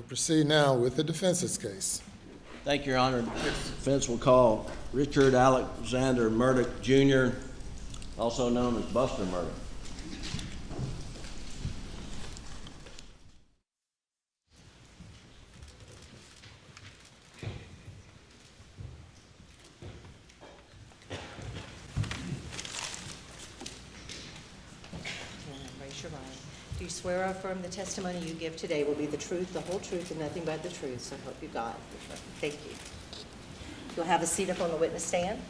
We'll proceed now with the defense's case. Thank you, Your Honor. Defense will call Richard Alexander Murdaugh, Jr., also known as Buster Murdaugh. Raise your right. Do you swear or affirm the testimony you give today will be the truth, the whole truth, and nothing but the truth? So help you God. Thank you. You'll have a seat up on the witness stand.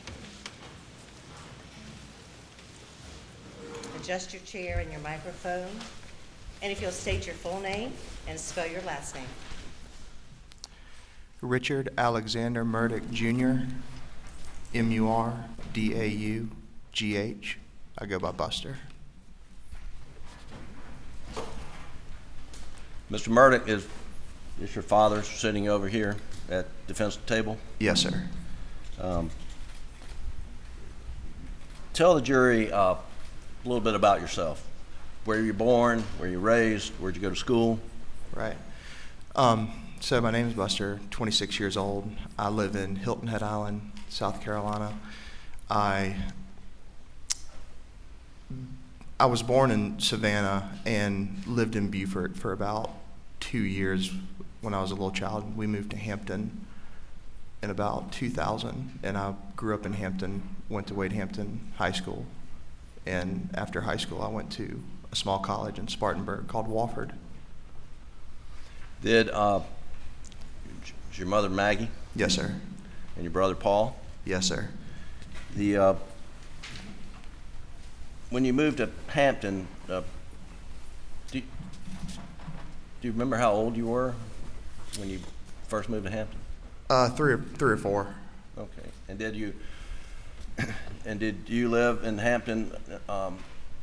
Adjust your chair and your microphone. And if you'll state your full name and spell your last name. Richard Alexander Murdaugh, Jr., M-U-R-D-A-U-G-H. I go by Buster. Mr. Murdaugh, is your father sitting over here at the defense table? Yes, sir. Tell the jury a little bit about yourself. Where you born, where you raised, where'd you go to school? Right. So my name is Buster, 26 years old. I live in Hilton Head Island, South Carolina. I was born in Savannah and lived in Beaufort for about 2 years when I was a little child. We moved to Hampton in about 2000, and I grew up in Hampton, went to Wade Hampton High School, and after high school I went to a small college in Spartanburg called Wofford. Is your mother Maggie? Yes, sir. And your brother Paul? Yes, sir. When you moved to Hampton, do you remember how old you were when you first moved to Hampton? Three or four. Okay. And did you live in Hampton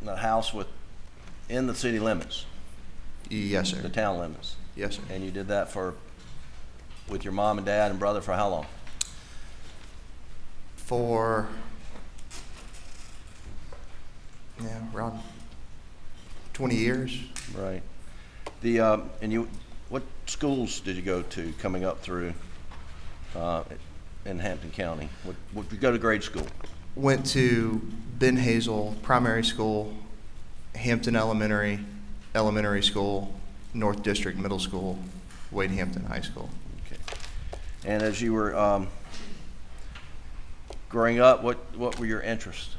in a house in the city limits? Yes, sir. The town limits? Yes, sir. And you did that with your mom and dad and brother for how long? For around 20 years. Right. What schools did you go to coming up through in Hampton County? What did you go to grade school? Went to Ben Hazel Primary School, Hampton Elementary School, North District Middle School, Wade Hampton High School. Okay. And as you were growing up, what were your interests,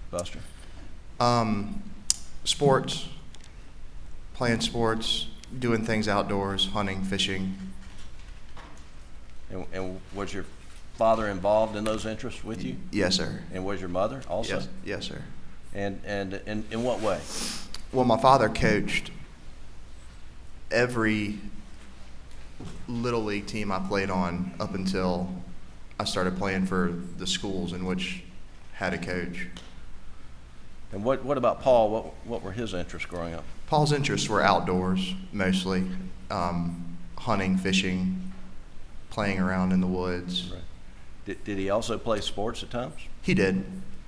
Buster? Sports, playing sports, doing things outdoors, hunting, fishing. And was your father involved in those interests with you? Yes, sir. And was your mother also? Yes, sir. And in what way? Well, my father coached every Little League team I played on up until I started playing for the schools in which had a coach. And what about Paul? What were his interests growing up? Paul's interests were outdoors, mostly, hunting, fishing, playing around in the woods. Right. Did he also play sports at times? He did.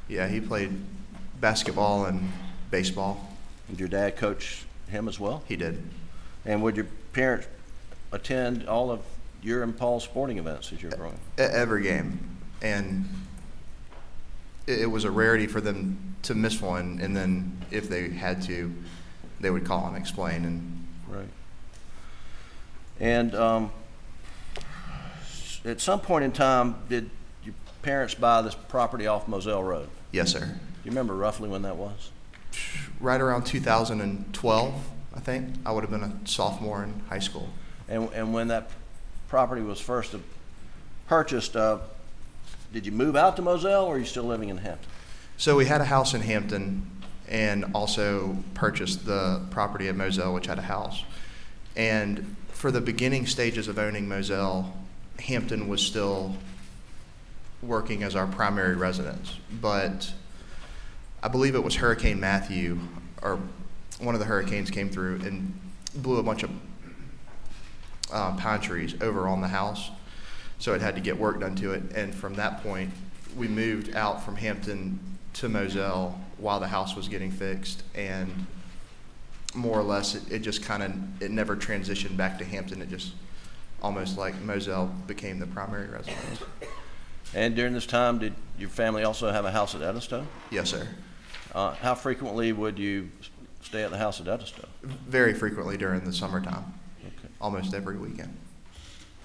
Yeah, he played basketball and baseball. Did your dad coach him as well? He did. And would your parents attend all of your and Paul's sporting events as you were growing up? Every game. And it was a rarity for them to miss one, and then if they had to, they would call and explain. And right. And at some point in time, did your parents buy this property off Moselle Road? Yes, sir. Do you remember roughly when that was? Right around 2012, I think. I would have been a sophomore in high school. And when that property was first purchased, did you move out to Moselle, or are you still living in Hampton? So we had a house in Hampton and also purchased the property at Moselle, which had a house. And for the beginning stages of owning Moselle, Hampton was still working as our primary residence. But I believe it was Hurricane Matthew, or one of the hurricanes came through and blew a bunch of pine trees over on the house. So it had to get work done to it. And from that point, we moved out from Hampton to Moselle while the house was getting fixed. And more or less, it just kind of, it never transitioned back to Hampton. It just almost like Moselle became the primary residence. And during this time, did your family also have a house at Edisto? Yes, sir. How frequently would you stay at the house at Edisto? Very frequently during the summertime, Okay. almost every weekend.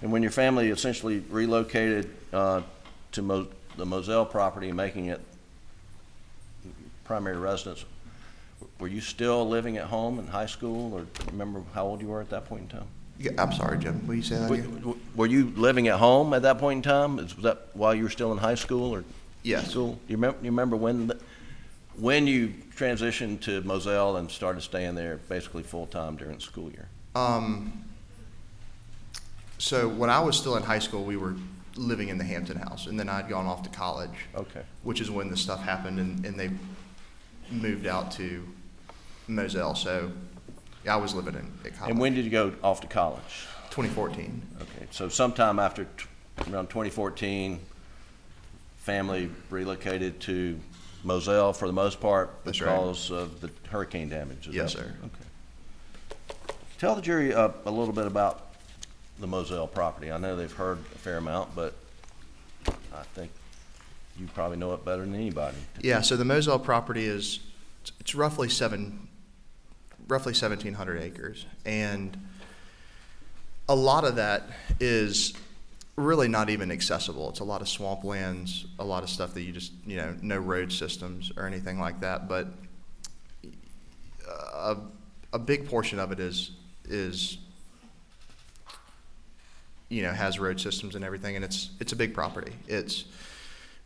And when your family essentially relocated to the Moselle property, making it primary residence, were you still living at home in high school, or do you remember how old you were at that point in time? Yeah, I'm sorry, Jim. Will you say that again? Were you living at home at that point in time? Was that while you were still in high school or Yes. school? You remember when you transitioned to Moselle and started staying there basically full time during the school year? So when I was still in high school, we were living in the Hampton house, and then I'd gone off to college. Okay. Which is when this stuff happened, and they moved out to Moselle. So yeah, I was living at college. And when did you go off to college? 2014. Okay, so sometime after around 2014, family relocated to Moselle for the most part That's right. because of the hurricane damage. Is Yes, that- sir. Okay. Tell the jury a little bit about the Moselle property. I know they've heard a fair amount, but I think you probably know it better than anybody. Yeah, so the Moselle property is, it's roughly 1,700 acres, and a lot of that is really not even accessible. It's a lot of swamplands, a lot of stuff that you just, no road systems or anything like that, but a big portion of it is has road systems and everything, and it's a big property. It's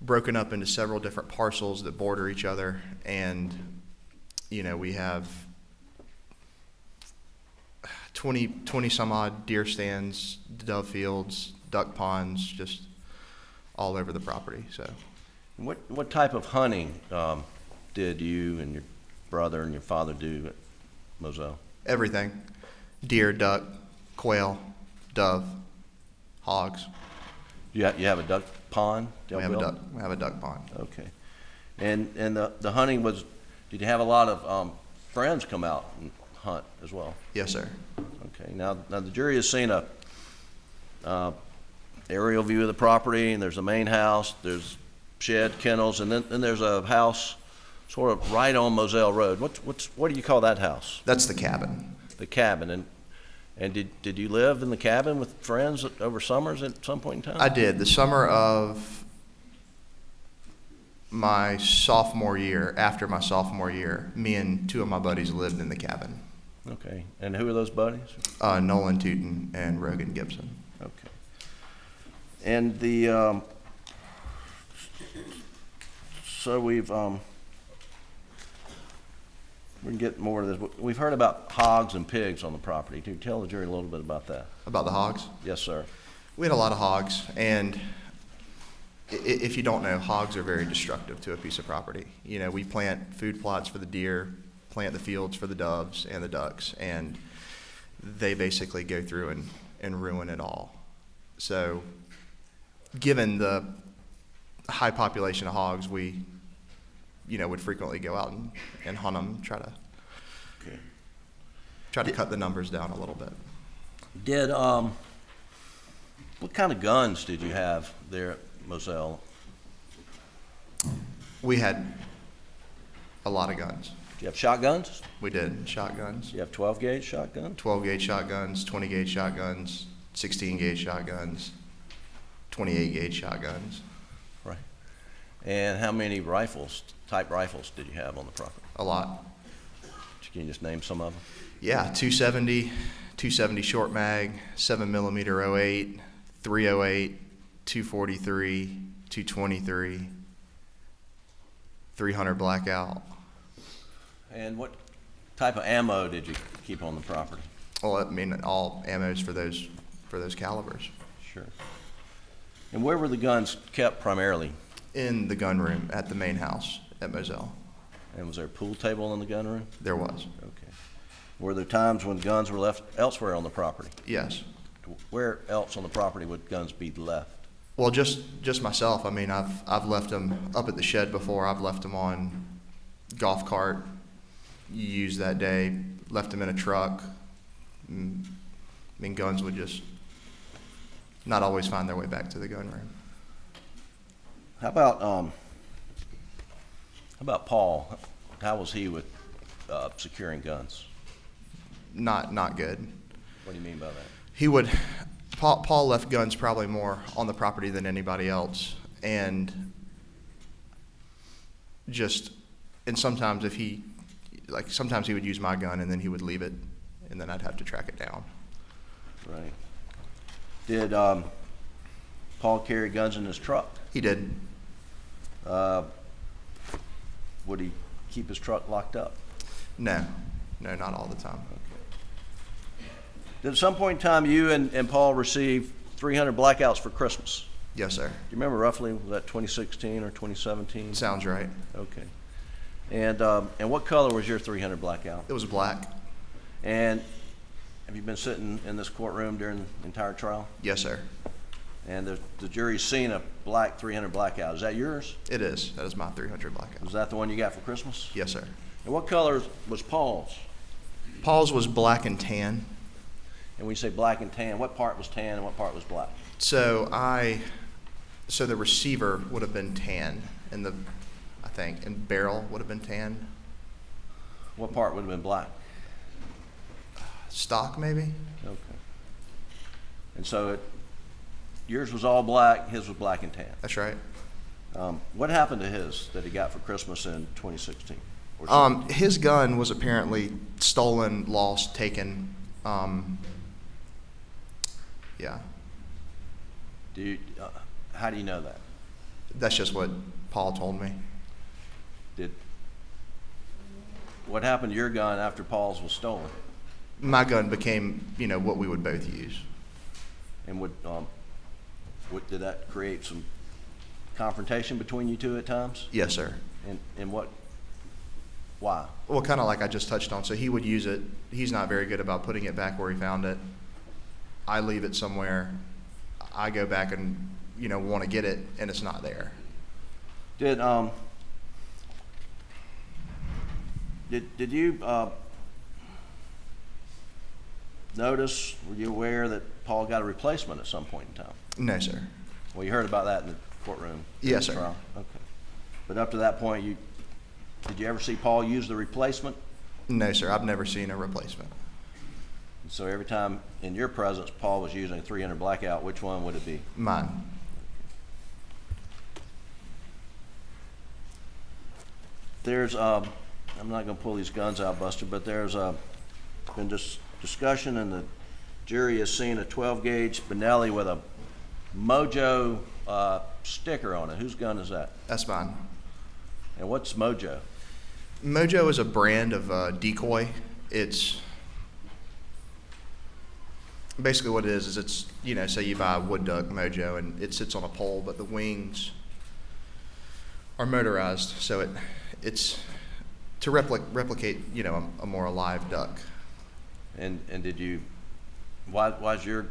broken up into several different parcels that border each other, and we have 20 some odd deer stands, dove fields, duck ponds, just all over the property. So What type of hunting did you and your brother and your father do at Moselle? everything: deer, duck, quail, dove, hogs. You have a duck pond? We have a duck pond. Okay. And the hunting was, did you have a lot of friends come out and hunt as well? Yes, sir. Okay. Now the jury has seen a aerial view of the property, and there's a main house, there's shed, kennels, and then there's a house sort of right on Moselle Road. What do you call that house? That's the cabin. The cabin. And did you live in the cabin with friends over summers at some point in time? I did. The summer of my sophomore year, after my sophomore year, me and two of my buddies lived in the cabin. Okay. And who are those buddies? Nolan Tootin and Rogan Gibson. Okay. And the so we can get more of this. We've heard about hogs and pigs on the property. Can you tell the jury a little bit about that? About the hogs? Yes, sir. We had a lot of hogs, and if you don't know, hogs are very destructive to a piece of property. We plant food plots for the deer, plant the fields for the doves and the ducks, and they basically go through and ruin it all. So given the high population of hogs, we would frequently go out and hunt them, try to cut the numbers down a little bit. Did what kind of guns did you have there at Moselle? We had a lot of guns. Do you have shotguns? We did. Shotguns. Do you have 12-gauge shotguns? 12-gauge shotguns, 20-gauge shotguns, 16-gauge shotguns, 28-gauge shotguns. Right. And how many type rifles did you have on the property? A lot. Can you just name some of them? Yeah, 270 short mag, 7mm 08, 308, 243, 223, 300 blackout. And what type of ammo did you keep on the property? Well, all ammos for those calibers. Sure. And where were the guns kept primarily? In the gun room at the main house at Moselle. And was there a pool table in the gun room? There was. Okay. Were there times when guns were left elsewhere on the property? Yes. Where else on the property would guns be left? Well, just myself. I've left them up at the shed before. I've left them on golf cart used that day left them in a truck. Guns would just not always find their way back to the gun room. How about Paul? How was he with securing guns? Not good. What do you mean by that? Paul left guns probably more on the property than anybody else, and sometimes sometimes he would use my gun and then he would leave it, and then I'd have to track it down. Right. Did Paul carry guns in his truck? He did. Would he keep his truck locked up? No, not all the time. Did at some point in time you and Paul receive 300 blackouts for Christmas? Yes, sir. Do you remember roughly, was that 2016 or 2017? Sounds right. Okay. And what color was your 300 blackout? It was black. And have you been sitting in this courtroom during the entire trial? Yes, sir. And the jury's seen a black 300 blackout. Is that yours? It is. That is my 300 blackout. Was that the one you got for Christmas? Yes, sir. And what color was Paul's? Paul's was black and tan. And when you say black and tan, what part was tan and what part was black? So the receiver would have been tan, and barrel would have been tan. What part would have been black? Stock, maybe? Okay. And so yours was all black, his was black and tan. That's right. What happened to his that he got for Christmas in 2016? Or his gun was apparently stolen, lost, taken. Yeah. How do you know that? That's just what Paul told me. What happened to your gun after Paul's was stolen? My gun became, what we would both use. And did that create some confrontation between you two at times? Yes, sir. And why? Well, kind of like I just touched on. So he would use it. He's not very good about putting it back where he found it. I leave it somewhere. I go back and, want to get it, and it's not there. Did you notice, were you aware that Paul got a replacement at some point in time? No, sir. Well, you heard about that in the courtroom? Yes, sir. Trial? Okay. But up to that point, did you ever see Paul use the replacement? No, sir. I've never seen a replacement. So every time in your presence Paul was using a 300 blackout, which one would it be? Mine. There's, I'm not going to pull these guns out, Buster, but there's been discussion, and the jury has seen a 12-gauge Benelli with a Mojo sticker on it. Whose gun is that? That's mine. And what's Mojo? Mojo is a brand of decoy. It's basically what it is it's, say you buy a wood duck Mojo and it sits on a pole, but the wings are motorized, so it's to replicate, a more alive duck. And why does your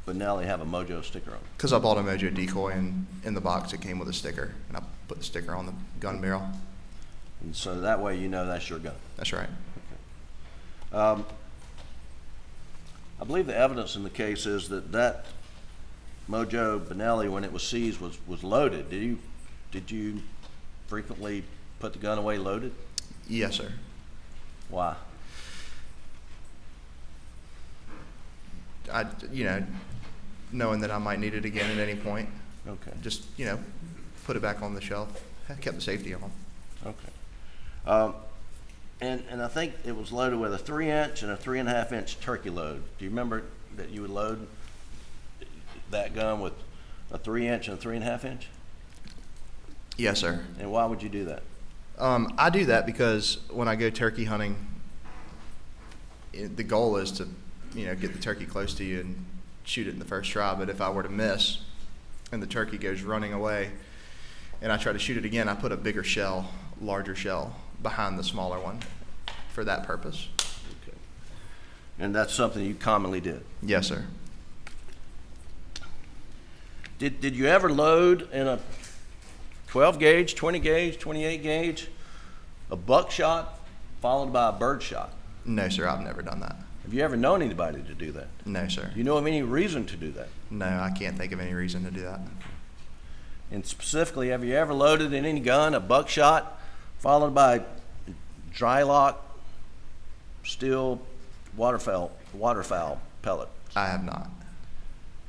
Benelli have a Mojo sticker on it? Because I bought a Mojo decoy, and in the box it came with a sticker, and I put the sticker on the gun barrel. And so that way that's your gun. That's right. Okay. I believe the evidence in the case is that Mojo Benelli, when it was seized, was loaded. Did you frequently put the gun away loaded? Yes, sir. Why? Knowing that I might need it again at any point. Okay. Just, put it back on the shelf. I kept the safety on. Okay. And I think it was loaded with a 3-inch and a 3.5-inch turkey load. Do you remember that you would load that gun with a 3-inch and a 3.5-inch? Yes, sir. And why would you do that? I do that because when I go turkey hunting, the goal is to, get the turkey close to you and shoot it in the first try. But if I were to miss and the turkey goes running away and I try to shoot it again, I put a bigger shell, larger shell, behind the smaller one for that purpose. Okay. And that's something you commonly did? Yes, sir. Did you ever load in a 12-gauge, 20-gauge, 28-gauge, a buckshot followed by a bird shot? No, sir, I've never done that. Have you ever known anybody to do that? No, sir. Do you know of any reason to do that? No, I can't think of any reason to do that. And specifically, have you ever loaded in any gun a buckshot followed by dry lock, steel, waterfowl pellet? I have not.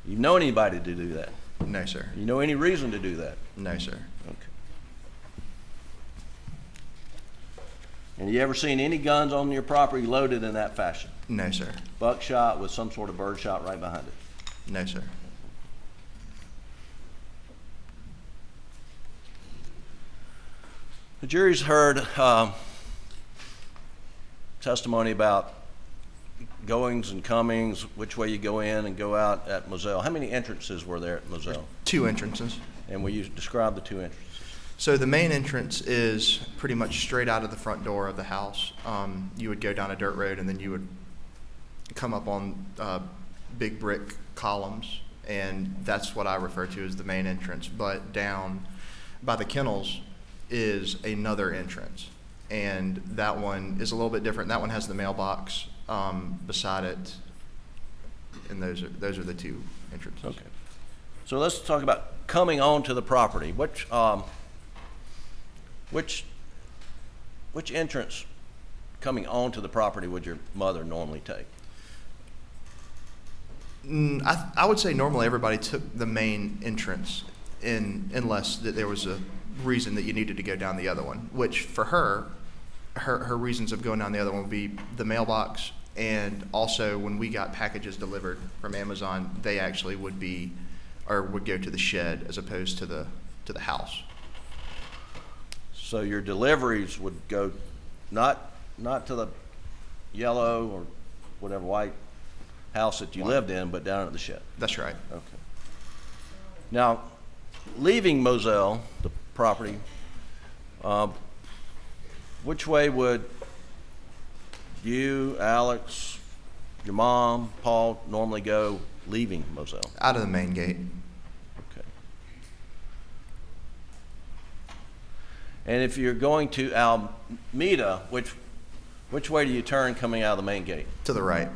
You know anybody to do that? No, sir. You know any reason to do that? No, sir. Okay. And you ever seen any guns on your property loaded in that fashion? No, sir. Buckshot with some sort of bird shot right behind it? No, sir. The jury's heard testimony about goings and comings, which way you go in and go out at Moselle. How many entrances were there at Moselle? 2 entrances. And will you describe the 2 entrances? So the main entrance is pretty much straight out of the front door of the house. You would go down a dirt road and then you would come up on big brick columns, and that's what I refer to as the main entrance. But down by the kennels is another entrance, and that one is a little bit different. That one has the mailbox beside it, and those are the 2 entrances. Okay. So let's talk about coming onto the property. Which entrance coming onto the property would your mother normally take? I would say normally everybody took the main entrance unless that there was a reason that you needed to go down the other one, which for her reasons of going down the other one would be the mailbox, and also when we got packages delivered from Amazon, they actually would go to the shed as opposed to the house. So your deliveries would go not to the yellow or whatever white house that you lived in, but down at the shed? That's right. Okay. Now, leaving Moselle, the property, which way would you, Alex, your mom, Paul normally go leaving Moselle? Out of the main gate. Okay. And if you're going to Almeda, which way do you turn coming out of the main gate? To the right.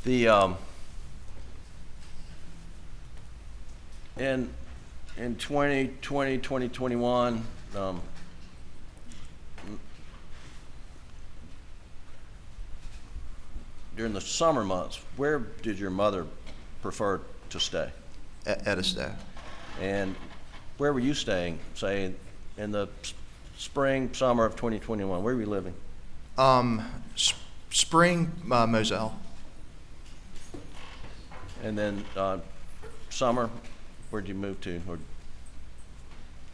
The in 2020, 2021, during the summer months, where did your mother prefer to stay? At Edisto. And where were you staying, say, in the spring, summer of 2021? Where were you living? Spring, Moselle. And then summer, where'd you move to? Or,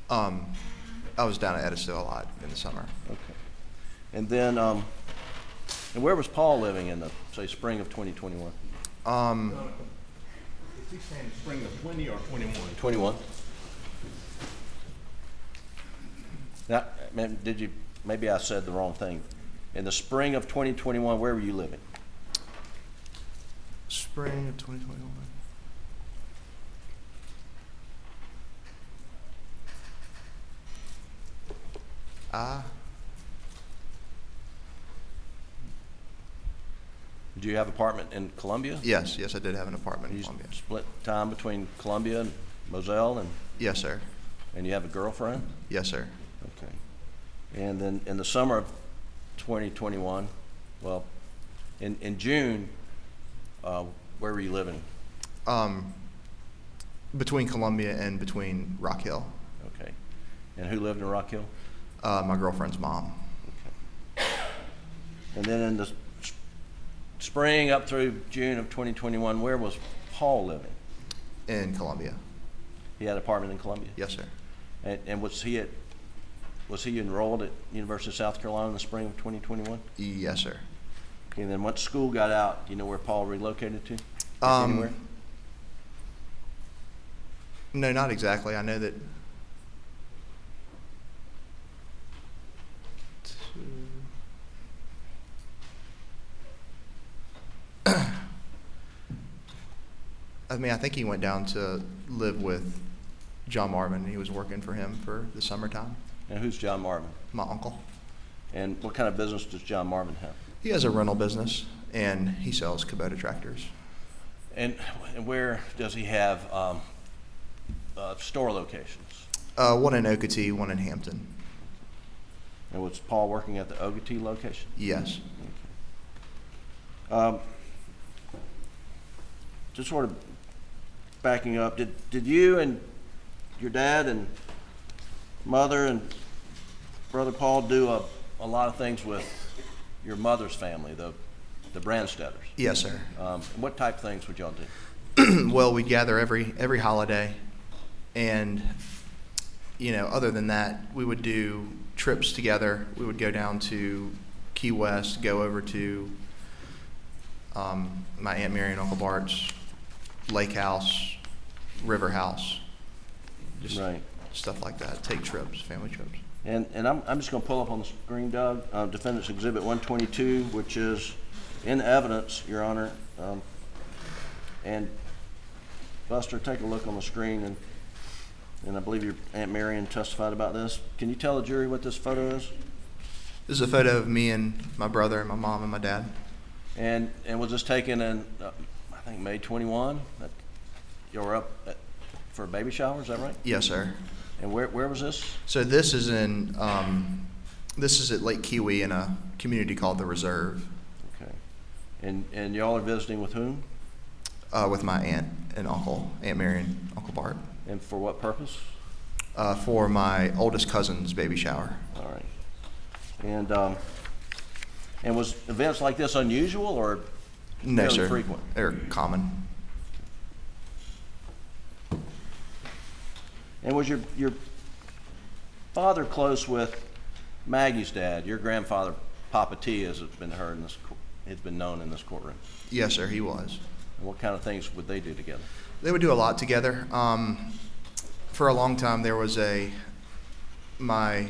I was down at Edisto a lot in the summer. okay. And then, and where was Paul living in the, say, spring of 2021? Is he saying spring of 20 or 21? 21. Now, man, maybe I said the wrong thing. In the spring of 2021, where were you living? Spring of 2021. Did you have an apartment in Columbia? Yes, I did have an apartment in You Columbia. split time between Columbia and Moselle, Yes, sir. and you have a girlfriend? Yes, sir. Okay. And then in the summer of 2021, well, in June, where were you living? Between Columbia and between Rock Hill. Okay. And who lived in Rock Hill? My girlfriend's mom. Okay. And then in the spring up through June of 2021, where was Paul living? In Columbia. He had an apartment in Columbia? Yes, sir. And was he enrolled at University of South Carolina in the spring of 2021? Yes, sir. Okay, and then once school got out, do you know where Paul relocated to? Anywhere? No, not exactly. I know that. I mean, I think he went down to live with John Marvin. He was working for him for the summertime. And who's John Marvin? My uncle. And what kind of business does John Marvin have? He has a rental business, and he sells Kubota tractors. And where does he have store locations? One in Okatee, one in Hampton. And was Paul working at the Ogatee location? Yes. Just sort of backing up, did you and your dad and mother and brother Paul do a lot of things with your mother's family, the Brandstetters? Yes, sir. What type of things would y'all do? Well, we gather every holiday, and other than that, we would do trips together. We would go down to Key West, go over to my Aunt Mary and Uncle Bart's lake house, river house, just Right. stuff like that. Take trips, family trips. And I'm just going to pull up on the screen, Doug, Defendant's Exhibit 122, which is in evidence, Your Honor. And Buster, take a look on the screen, and I believe your Aunt Marion testified about this. Can you tell the jury what this photo is? This is a photo of me and my brother and my mom and my dad. And was this taken in, I think, May 21? You were up for a baby shower, is that right? Yes, sir. And where was this? So this is this is at Lake Kiwi in a community called the Reserve. Okay. And y'all are visiting with whom? With my aunt and uncle, Aunt Mary and Uncle Bart. And for what purpose? For my oldest cousin's baby shower. All right. And was events like this unusual or No, fairly sir. frequent? They're common. And was your father close with Maggie's dad, your grandfather, Papa T, as it's been heard in this, it's been known in this courtroom? Yes, sir, he was. And what kind of things would they do together? They would do a lot together. For a long time, there was my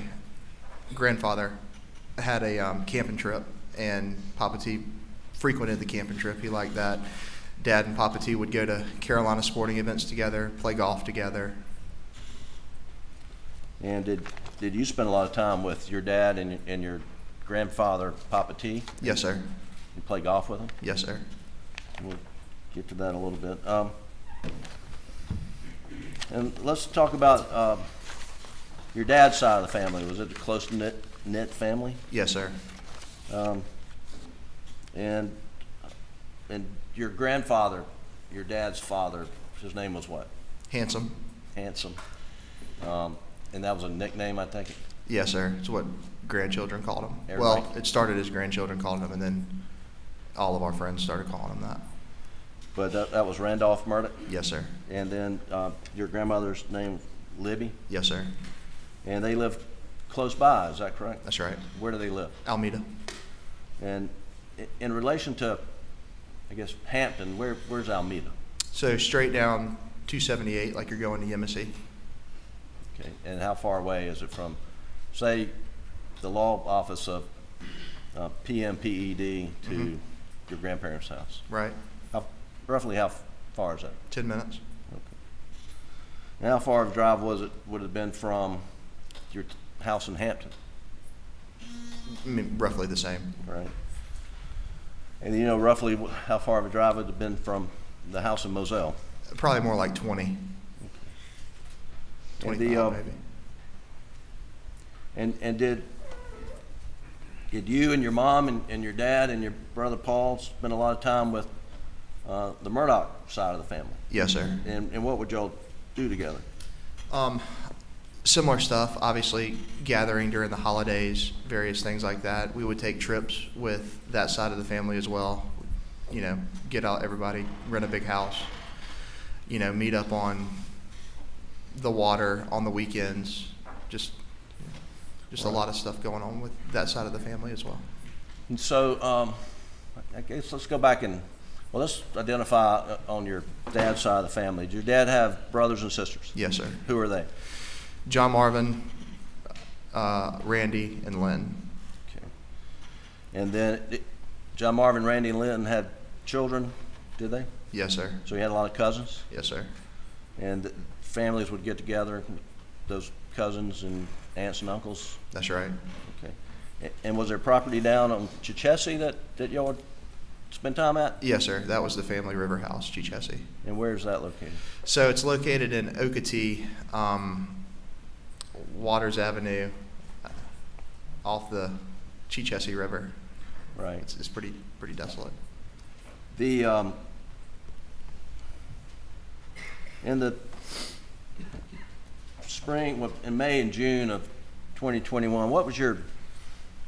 grandfather had a camping trip, and Papa T frequented the camping trip. He liked that. Dad and Papa T would go to Carolina sporting events together, play golf together. And did you spend a lot of time with your dad and your grandfather, Papa T? Yes, sir. You play golf with him? Yes, sir. We'll get to that a little bit. And let's talk about your dad's side of the family. Was it a close-knit family? Yes, sir. And your grandfather, your dad's father, his name was what? Handsome. Handsome. And that was a nickname, I take it? Yes, sir. It's what grandchildren called him. Everybody? Well, it started as grandchildren called him, and then all of our friends started calling him that. But that was Randolph Murdaugh? Yes, sir. And then your grandmother's name, Libby? Yes, sir. And they live close by, is that correct? That's right. Where do they live? Almeda. And in relation to, I guess, Hampton, where's Almeda? So straight down 278, like you're going to Yemassee. Okay. And how far away is it from, say, the law office of PMPED to your grandparents' house? Right. Roughly how far is that? 10 minutes. Okay. And how far of a drive would it have been from your house in Hampton? I mean, roughly the same. Right. And you know roughly how far of a drive it would have been from the house in Moselle? Probably more like 20. 25 maybe. And did you and your mom and your dad and your brother Paul spend a lot of time with the Murdaugh side of the family? Yes, sir. And what would y'all do together? Similar stuff, obviously gathering during the holidays, various things like that. We would take trips with that side of the family as well. Get out everybody, rent a big house, meet up on the water on the weekends. Just a lot of stuff going on with that side of the family as well. And so I guess let's go back and, well, let's identify on your dad's side of the family. Did your dad have brothers and sisters? Yes, sir. Who are they? John Marvin, Randy, and Lynn. Okay. And then John Marvin, Randy, and Lynn had children? Did they? Yes, sir. So you had a lot of cousins? Yes, sir. And the families would get together, those cousins and aunts and uncles? That's right. Okay. And was there property down on Chichessie that y'all would spend time at? Yes, sir. That was the family river house, Chichessie. And where is that located? So it's located in Okatee, Waters Avenue, off the Chichessie River. Right. It's pretty desolate. The, in the spring, in May and June of 2021, what was your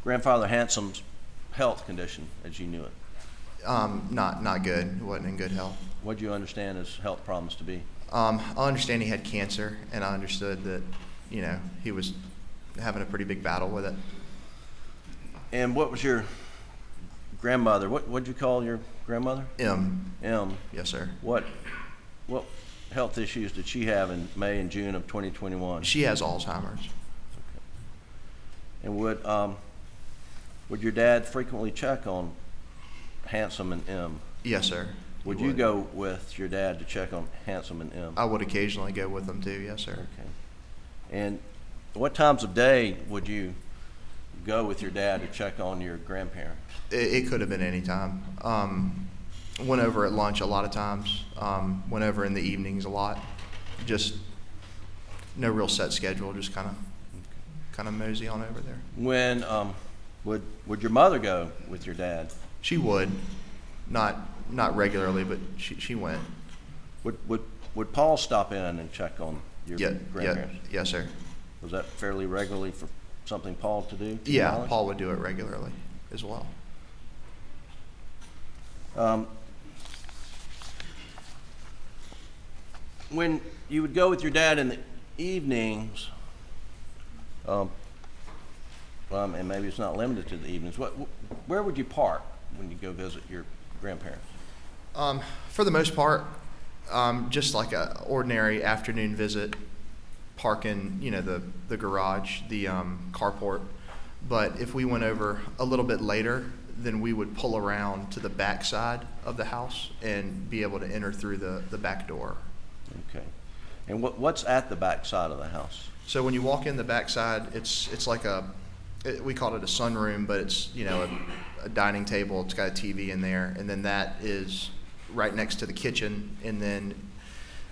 grandfather Handsome's health condition as you knew it? Not good. He wasn't in good health. What do you understand his health problems to be? I understand he had cancer, and I understood that, you know, he was having a pretty big battle with it. And what was your grandmother? What'd you call your grandmother? M. Yes, sir. What health issues did she have in May and June of 2021? She has Alzheimer's. And would your dad frequently check on Handsome and M? Yes, sir. Would you go with your dad to check on Handsome and M? I would occasionally go with them too. Yes, sir. Okay. And what times of day would you go with your dad to check on your grandparents? It could have been any time. Went over at lunch a lot of times. Went over in the evenings a lot. Just no real set schedule. Just kind of mosey on over there. When would your mother go with your dad? She would, not regularly, but she went. Would Paul stop in and check on your grandparents? Yes, sir. Was that fairly regularly for something Paul to do? To your Yeah, knowledge? Paul would do it regularly as well. When you would go with your dad in the evenings, and maybe it's not limited to the evenings, where would you park when you go visit your grandparents? For the most part, just like a ordinary afternoon visit, park in, you know, the garage, the carport. But if we went over a little bit later, then we would pull around to the back side of the house and be able to enter through the back door. Okay. And what's at the back side of the house? So when you walk in the back side, it's like we call it a sunroom, but it's, you know, a dining table. It's got a TV in there, and then that is right next to the kitchen. And then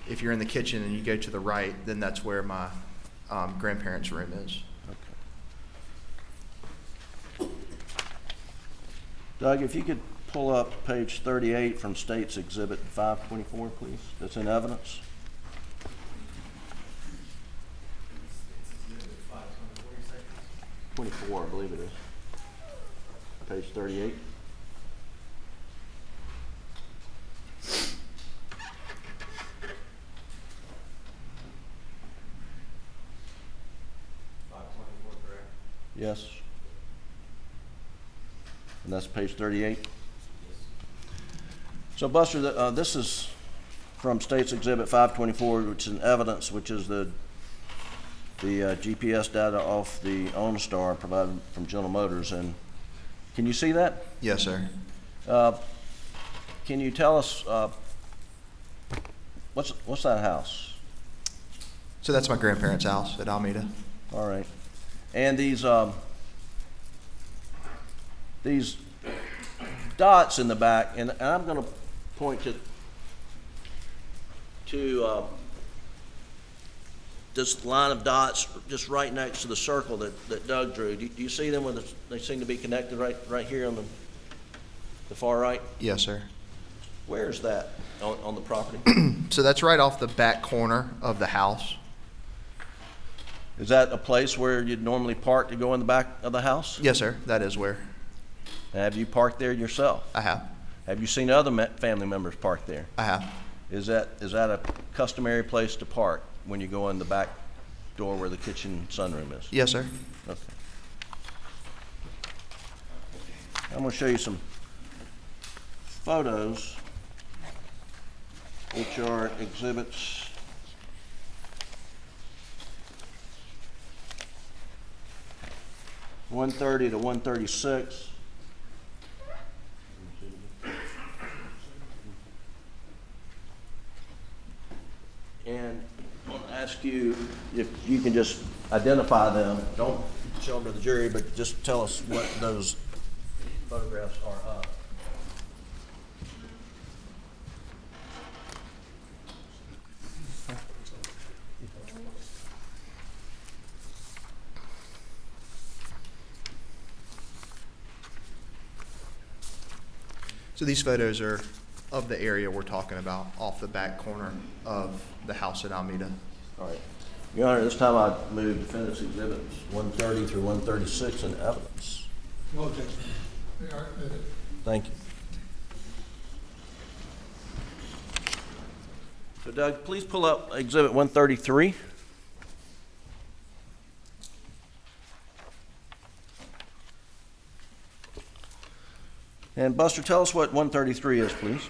if you're in the kitchen and you go to the right, then that's where my grandparents' room is. Okay. Doug, if you could pull up page 38 from State's Exhibit 524, please. That's in evidence. I believe it is. Page 38. Yes. And that's page 38? So Buster, this is from State's Exhibit 524, which is an evidence, which is the GPS data off the OnStar provided from General Motors. And can you see that? Yes, sir. Can you tell us what's that house? So that's my grandparents' house at Almeda. All right. And these dots in the back, and I'm going to point to this line of dots just right next to the circle that Doug drew. Do you see them? They seem to be connected right here on the far right? Yes, sir. Where is that on the property? So that's right off the back corner of the house. Is that a place where you'd normally park to go in the back of the house? Yes, sir. That is where. Have you parked there yourself? I have. Have you seen other family members park there? I have. Is that a customary place to park when you go in the back door where the kitchen sunroom is? Yes, sir. Okay. I'm going to show you some photos, which are exhibits 130 to 136. ask you if you can just identify them. Don't show them to the jury, but just tell us what those photographs are of. So these photos are of the area we're talking about, off the back corner of the house in Almeda. All right. Your Honor, this time I move defendant's exhibits 130 through 136 in evidence. No objection. They are admitted. Thank you. So Doug, please pull up exhibit 133. And Buster, tell us what 133 is, please.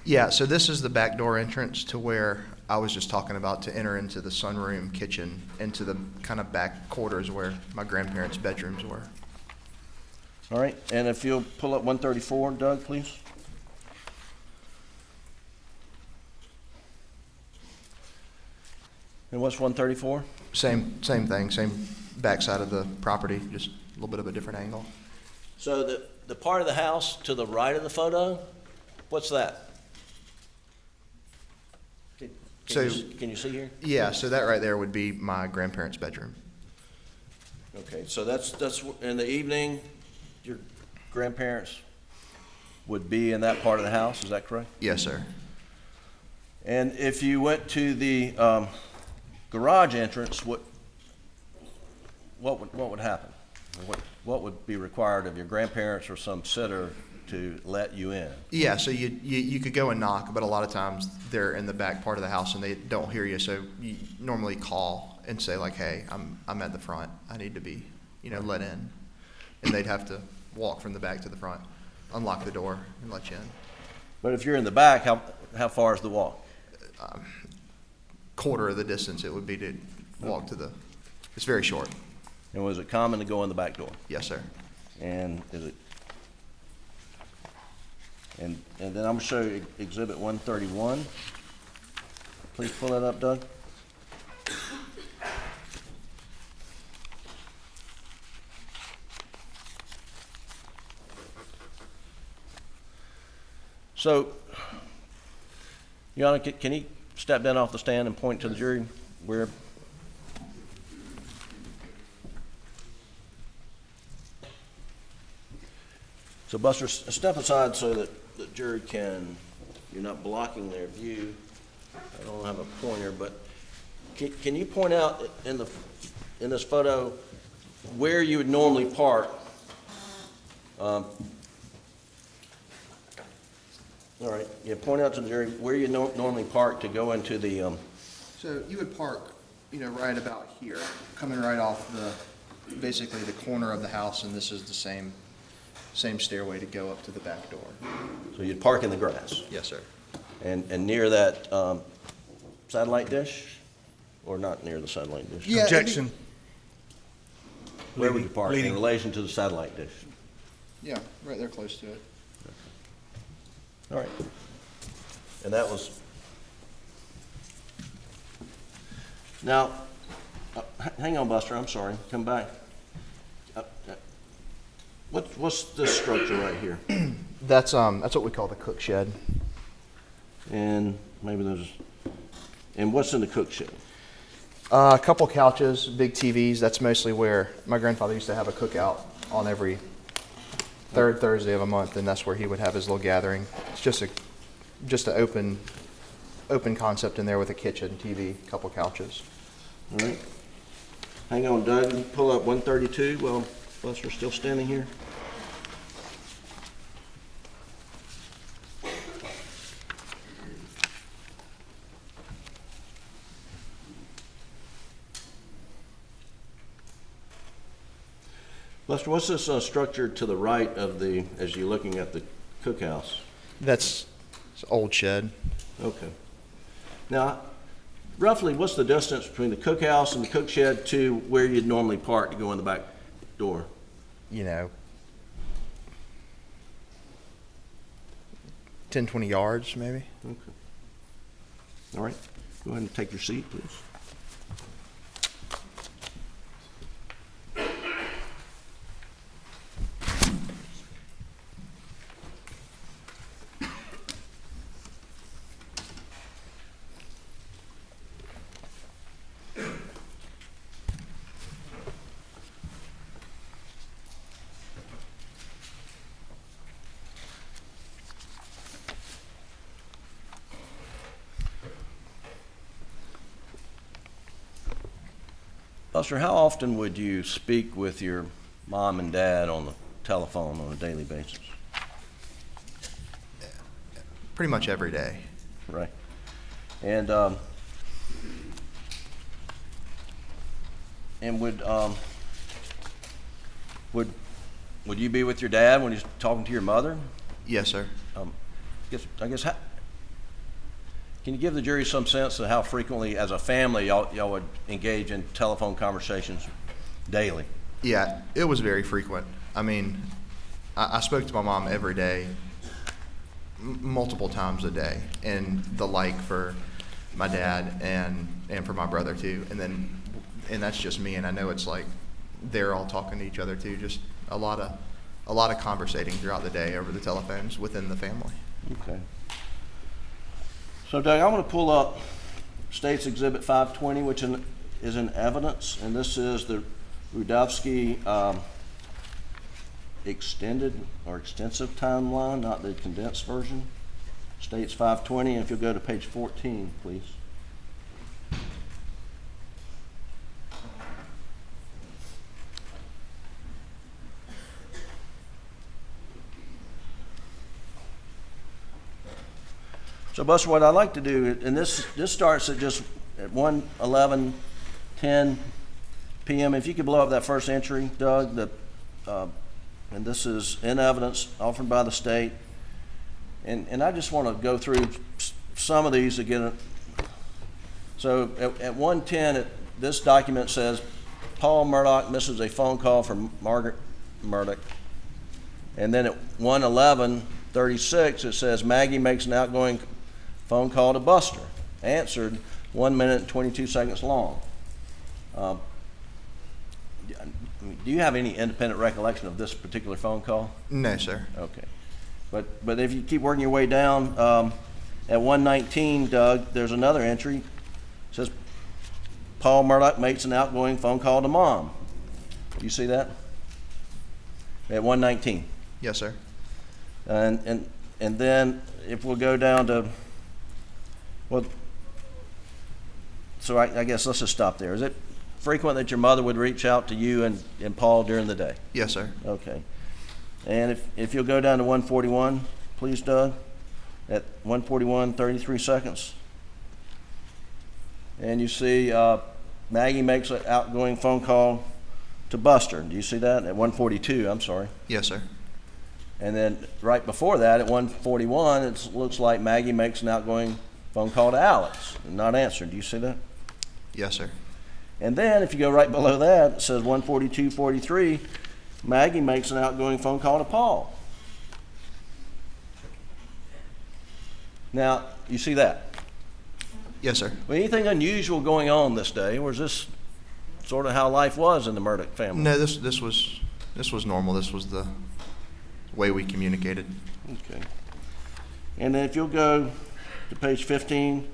Yeah, so this is the back door entrance to where I was just talking about, to enter into the sunroom kitchen, into the kind of back quarters where my grandparents' bedrooms were. All right, and if you'll pull up 134, Doug, please. And what's 134? Same thing, same backside of the property, just a little bit of a different angle. So the part of the house to the right of the photo, what's that? Can you see here? Yeah, so that right there would be my grandparents' bedroom. Okay, so that's in the evening, your grandparents would be in that part of the house, is that correct? Yes, sir. And if you went to the garage entrance, what would happen? What would be required of your grandparents or some sitter to let you in? Yeah, so you could go and knock, but a lot of times they're in the back part of the house and they don't hear you, so you normally call and say like, hey, I'm at the front, I need to be, let in. And they'd have to walk from the back to the front, unlock the door and let you in. But if you're in the back, how far is the walk? Quarter of the distance it would be to walk it's very short. And was it common to go in the back door? Yes, sir. And is it? And then I'm gonna show you exhibit 131. Please pull that up, Doug. So, Your Honor, can you step down off the stand and point to the jury where? So Buster, step aside so that the jury you're not blocking their view. I don't have a pointer, but can you point out in this photo where you would normally park? All right, yeah, point out to the jury where you normally park to go into the, So you would park, right about here, coming right off basically the corner of the house, and this is the same stairway to go up to the back door. so you'd park in the grass? Yes, sir. And near that satellite dish? Or not near the satellite dish? Yeah, Objection. Where would you park in Leading. relation to the satellite dish? Yeah, right there close to it. All right. And that was, now, hang on, Buster, I'm sorry, come back. What's this structure right here? That's what we call the cook shed. And and what's in the cook shed? A couple couches, big TVs. That's mostly where my grandfather used to have a cookout on every third Thursday of a month, and that's where he would have his little gathering. It's just an open concept in there with a kitchen, TV, a couple couches. All right. Hang on, Doug, you pull up 132 while Buster's still standing here. Buster, what's this structure to the right of as you're looking at the cookhouse? It's an old shed. Okay. Now, roughly, what's the distance between the cookhouse and the cook shed to where you'd normally park to go in the back door? 10, 20 yards maybe. Okay. All right. Go ahead and take your seat, please. Buster, how often would you speak with your mom and dad on the telephone on a daily basis? Pretty much every day. Right. And would you be with your dad when he's talking to your mother? Yes, sir. I guess can you give the jury some sense of how frequently, as a family, y'all would engage in telephone conversations daily? Yeah, it was very frequent. I mean, I spoke to my mom every day, multiple times a day, and the like for my dad and for my brother too. And that's just me, and I know it's like they're all talking to each other too. Just a lot of conversating throughout the day over the telephones within the family. Okay. So Doug, I'm going to pull up State's Exhibit 520, which is in evidence, and this is the Rudowski extended or extensive timeline, not the condensed version. State's 520, and if you'll go to page 14, please. So Buster, what I'd like to do, and this starts at 1:11:10 p.m. If you could blow up that first entry, Doug, and this is in evidence offered by the state. And I just want to go through some of these again. So at 1:10, this document says, Paul Murdaugh misses a phone call from Margaret Murdaugh. And then at 1:11:36, it says, Maggie makes an outgoing phone call to Buster, answered 1 minute and 22 seconds long. Do you have any independent recollection of this particular phone call? No, sir. Okay. But if you keep working your way down, at 1:19, Doug, there's another entry. It says, Paul Murdaugh makes an outgoing phone call to Mom. Do you see that? At 1:19. Yes, sir. And then if we'll go down to, well, so I guess let's just stop there. Is it frequent that your mother would reach out to you and Paul during the day? Yes, sir. Okay. And if you'll go down to 1:41, please, Doug, at 1:41, 33 seconds. And you see Maggie makes an outgoing phone call to Buster. Do you see that? At 1:42, I'm sorry. Yes, sir. And then right before that, at 1:41, it looks like Maggie makes an outgoing phone call to Alex and not answered. Do you see that? Yes, sir. And then if you go right below that, it says 1:42:43, Maggie makes an outgoing phone call to Paul. Now, you see that? Yes, sir. Well, anything unusual going on this day, or is this sort of how life was in the Murdaugh family? No, this was normal. This was the way we communicated. Okay. And then if you'll go to page 15,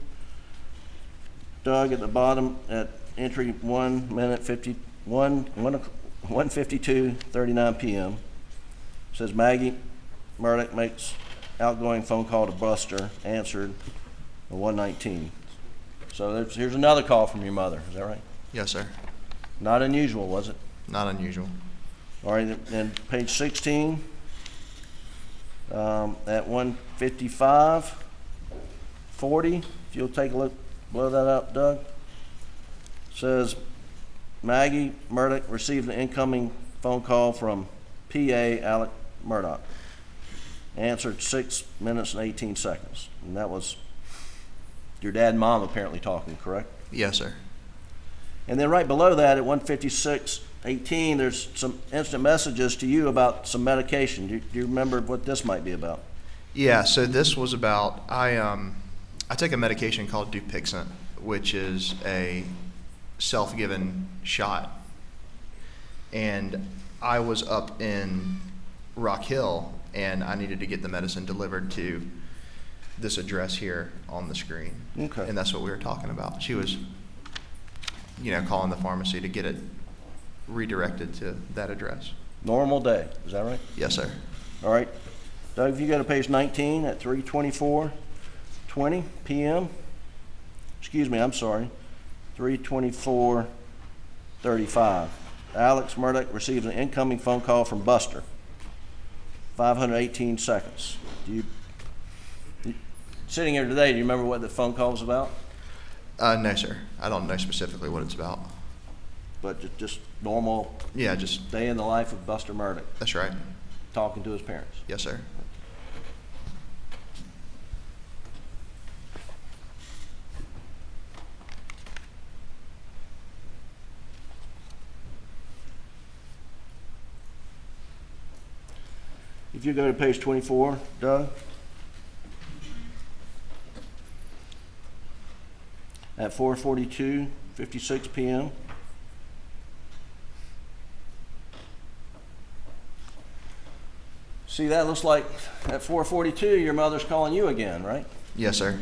Doug, at the bottom at entry 1:52:39 p.m. says Maggie Murdaugh makes outgoing phone call to Buster, answered at 1:19. So here's another call from your mother. Is that right? Yes, sir. Not unusual, was it? Not unusual. All right, then page 16, at 1:55:40, if you'll take a look, blow that up, Doug, says Maggie Murdaugh received an incoming phone call from PA Alec Murdaugh. Answered 6 minutes and 18 seconds. And that was your dad and mom apparently talking, correct? Yes, sir. And then right below that at 1:56:18, there's some instant messages to you about some medication. Do you remember what this might be about? Yeah, so this was about, I take a medication called Dupixent, which is a self-given shot. And I was up in Rock Hill, and I needed to get the medicine delivered to this address here on the screen. Okay. And that's what we were talking about. She was, calling the pharmacy to get it redirected to that address. Normal day, is that right? Yes, sir. All right. Doug, if you go to page 19 at 3:24:20 p.m. Excuse me, I'm sorry. 3:24:30 35. Alex Murdaugh receives an incoming phone call from Buster. 518 seconds. Sitting here today, do you remember what the phone call was about? No, sir. I don't know specifically what it's about. But just normal Yeah, just, day in the life of Buster Murdaugh, that's right. talking to his parents. Yes, sir. If you go to page 24, Doug. At 4:42:56 p.m. See, that looks like at 4:42 your mother's calling you again, right? Yes, sir.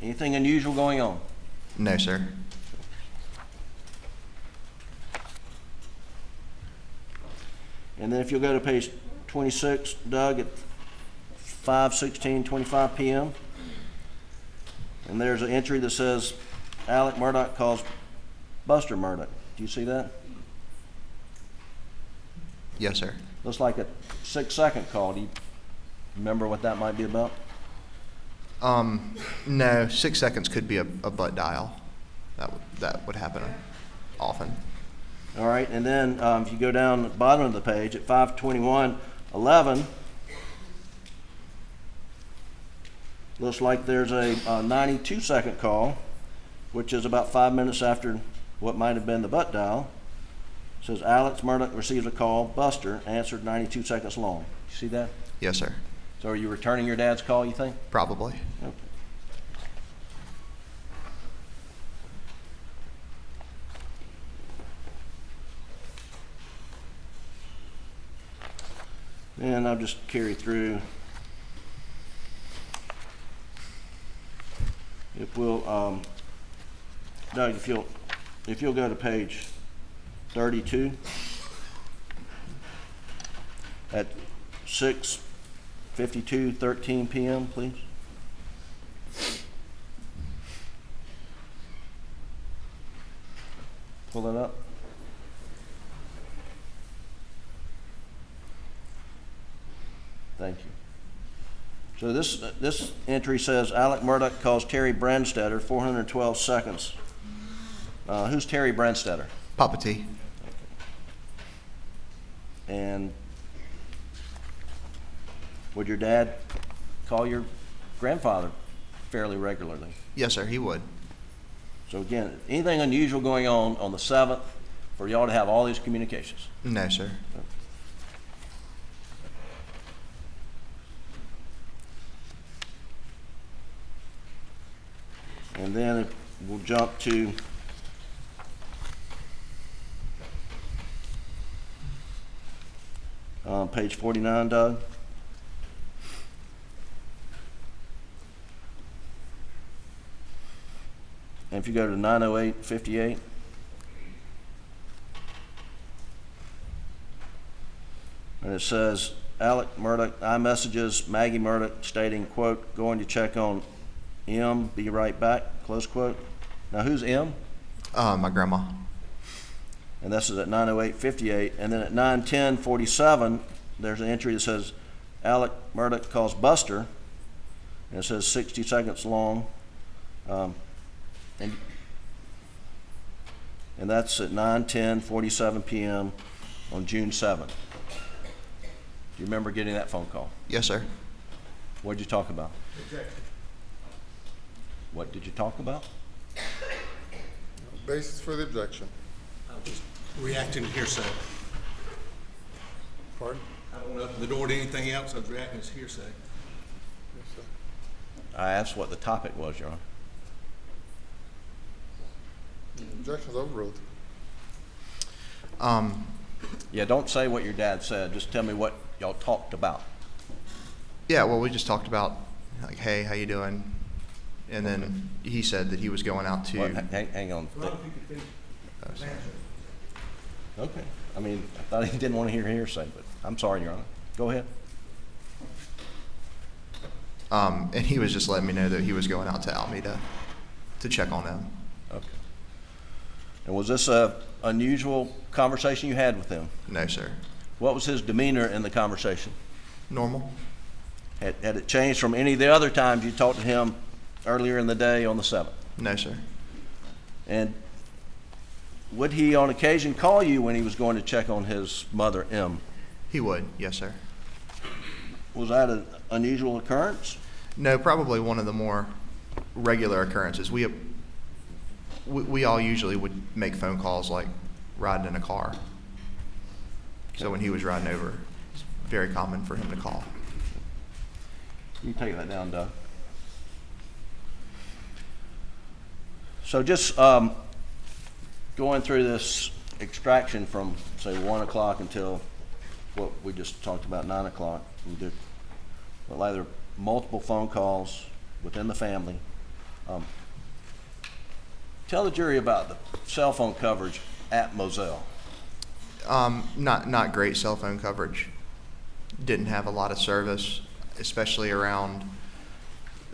Anything unusual going on? No, sir. And then if you'll go to page 26, Doug, at 5:16:25 p.m. And there's an entry that says, Alec Murdaugh calls Buster Murdaugh. Do you see that? Yes, sir. Looks like a 6-second call. Do you remember what that might be about? No, 6 seconds could be a butt dial. That would happen often. All right, and then if you go down the bottom of the page at 5:21:11, looks like there's a 92-second call, which is about 5 minutes after what might have been the butt dial. It says Alex Murdaugh receives a call. Buster answered 92 seconds long. You see that? Yes, sir. So are you returning your dad's call, you think? Probably. Okay. And I'll just carry through. If we'll, Doug, if you'll go to page 32 at 6:52:13 p.m., please. Pull that up. Thank you. So this entry says Alec Murdaugh calls Terry Brandstetter, 412 seconds. Who's Terry Brandstetter? Papa T. And would your dad call your grandfather fairly regularly? Yes, sir, he would. So again, anything unusual going on the 7th for y'all to have all these communications? No, sir. And then we'll jump to page 49, Doug. And if you go to 9:08:58, and it says Alec Murdaugh iMessages Maggie Murdaugh stating, quote, going to check on M, be right back, close quote. Now who's M? My grandma. And this is at 9:08:58. And then at 9:10:47, there's an entry that says Alec Murdaugh calls Buster, and it says 60 seconds long. And that's at 9:10:47 p.m. on June 7th. Do you remember getting that phone call? Yes, sir. What did you talk about? Objection. What did you talk about? Basis for the objection. I'm just reacting to hearsay. Pardon? I don't want to open the door to anything else. I was reacting to hearsay. Yes, sir. I asked what the topic was, Your Honor. Objection's overruled. Yeah, don't say what your dad said. Just tell me what y'all talked about. Yeah, well, we just talked about, like, hey, how you doing? And then he said that he was going out to. What, hang on. Well, if you could finish. Oh, sorry. Okay. I mean, I thought he didn't want to hear hearsay, but I'm sorry, Your Honor. Go ahead. And he was just letting me know that he was going out to Almeda to check on them. Okay. And was this a unusual conversation you had with him? No, sir. What was his demeanor in the conversation? Normal? Had it changed from any of the other times you talked to him earlier in the day on the 7th? No, sir. And would he on occasion call you when he was going to check on his mother, M? He would, yes, sir. Was that an unusual occurrence? No, probably one of the more regular occurrences. We all usually would make phone calls like riding in a car. So when he was riding over, it's very common for him to call. You take that down, Doug. So just going through this extraction from, say, 1 o'clock until what we just talked about, 9 o'clock. We did either multiple phone calls within the family. Tell the jury about the cell phone coverage at Moselle. Not great cell phone coverage. Didn't have a lot of service, especially around.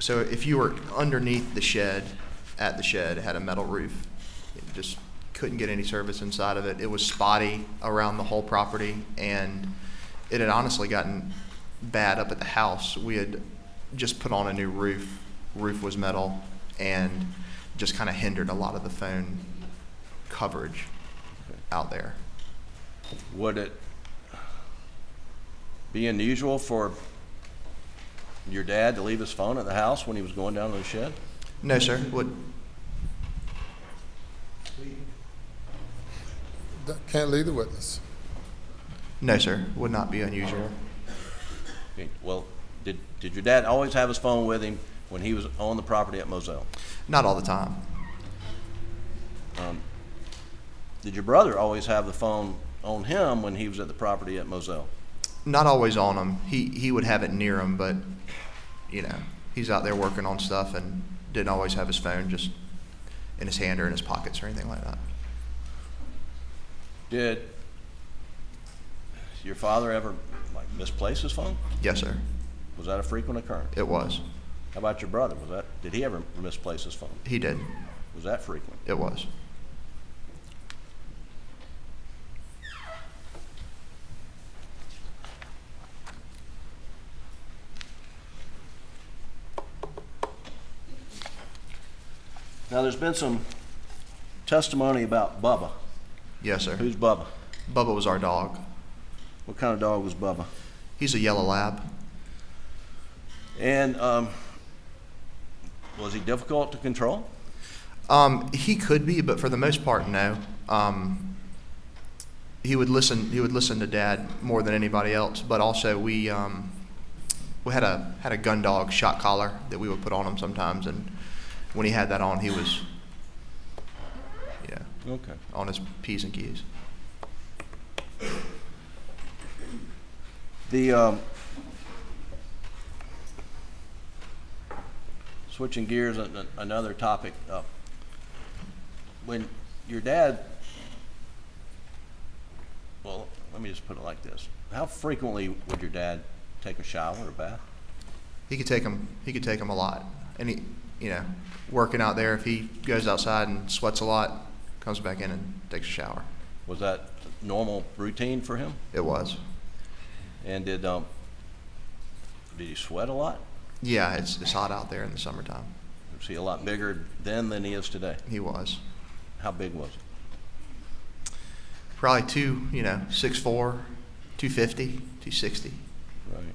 So if you were underneath the shed, at the shed, it had a metal roof. It just couldn't get any service inside of it. It was spotty around the whole property, and it had honestly gotten bad up at the house. We had just put on a new roof. Roof was metal, and just kind of hindered a lot of the phone coverage out there. Would it be unusual for your dad to leave his phone at the house when he was going down to the shed? No, sir. Can't lead the witness. No, sir. Would not be unusual. Okay, well, did your dad always have his phone with him when he was on the property at Moselle? Not all the time. Did your brother always have the phone on him when he was at the property at Moselle? Not always on him. He would have it near him, but he's out there working on stuff and didn't always have his phone just in his hand or in his pockets or anything like that. Did your father ever misplace his phone? Yes, sir. Was that a frequent occurrence? It was. How about your brother? Did he ever misplace his phone? He did. Was that frequent? It was. Now, there's been some testimony about Bubba. Yes, sir. Who's Bubba? Bubba was our dog. What kind of dog was Bubba? He's a yellow lab. And was he difficult to control? He could be, but for the most part, no. He would listen to Dad more than anybody else. But also, we had a gun dog shot collar that we would put on him sometimes, and when he had that on, he was, Okay. on his P's and Q's. The switching gears, another topic. When your dad, well, let me just put it like this: how frequently would your dad take a shower or bath? He could take him a lot, and he, working out there. If he goes outside and sweats a lot, comes back in and takes a shower. Was that normal routine for him? It was. And did he sweat a lot? Yeah, it's hot out there in the summertime. Was he a lot bigger then than he is today? He was. How big was he? Probably 6'4", 250, 260. Right.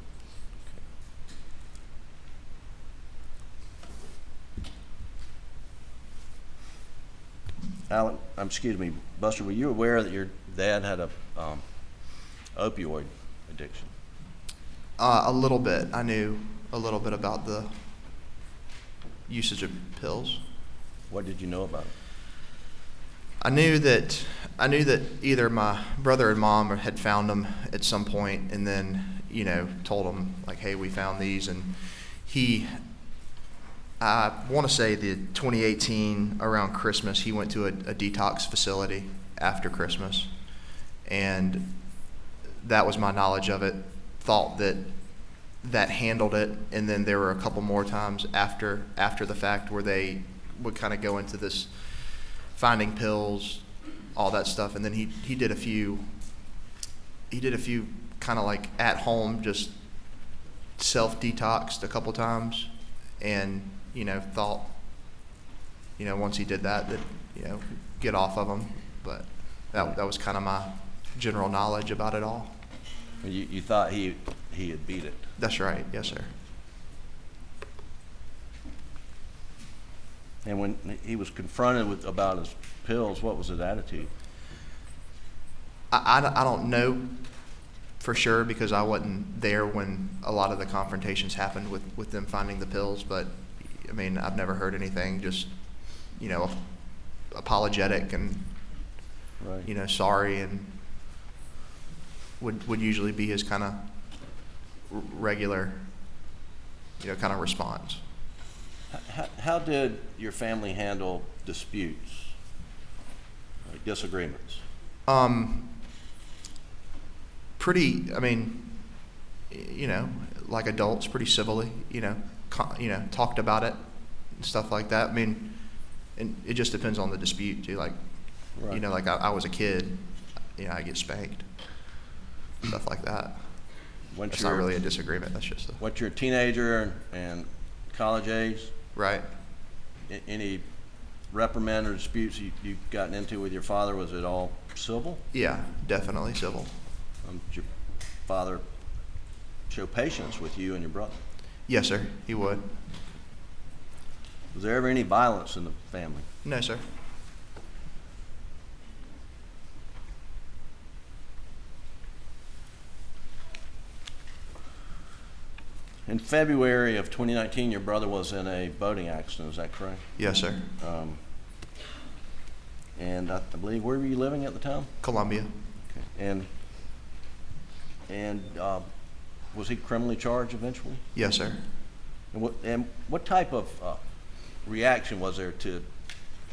Excuse me, Buster, were you aware that your dad had a opioid addiction? A little bit. I knew a little bit about the usage of pills. What did you know about it? I knew that either my brother and mom had found them at some point, and then told them like, hey, we found these, and I want to say the 2018 around Christmas, he went to a detox facility after Christmas, and that was my knowledge of it. Thought that handled it, and then there were a couple more times after the fact where they would kind of go into this finding pills, all that stuff. And then he did a few kind of like at home, just self-detoxed a couple times, and, you know, thought, you know, once he did that, you know, get off of them. But that was kind of my general knowledge about it all. You thought he had beat it. That's right. Yes, sir. And when he was confronted about his pills, what was his attitude? I don't know for sure, because I wasn't there when a lot of the confrontations happened with them finding the pills. But I mean, I've never heard anything, just, you know, apologetic and, Right. you know, sorry, and would usually be his kind of regular, you know, kind of response. How did your family handle disputes, like disagreements? Pretty, I mean, you know, like adults, pretty civilly, you know, talked about it and stuff like that. I mean, and it just depends on the dispute too. Like, Right. you know, like I was a kid, you know, I get spanked, stuff like that. Once It's you're not really a disagreement. That's just once you're a teenager and college age, right. any reprimand or disputes you've gotten into with your father, was it all civil? Yeah, definitely civil. Did your father show patience with you and your brother? Yes, sir. He would. Was there ever any violence in the family? No, sir. In February of 2019, your brother was in a boating accident, is that correct? Yes, sir. And I believe, where were you living at the time? Columbia. Okay. And was he criminally charged eventually? Yes, sir. And what type of reaction was there to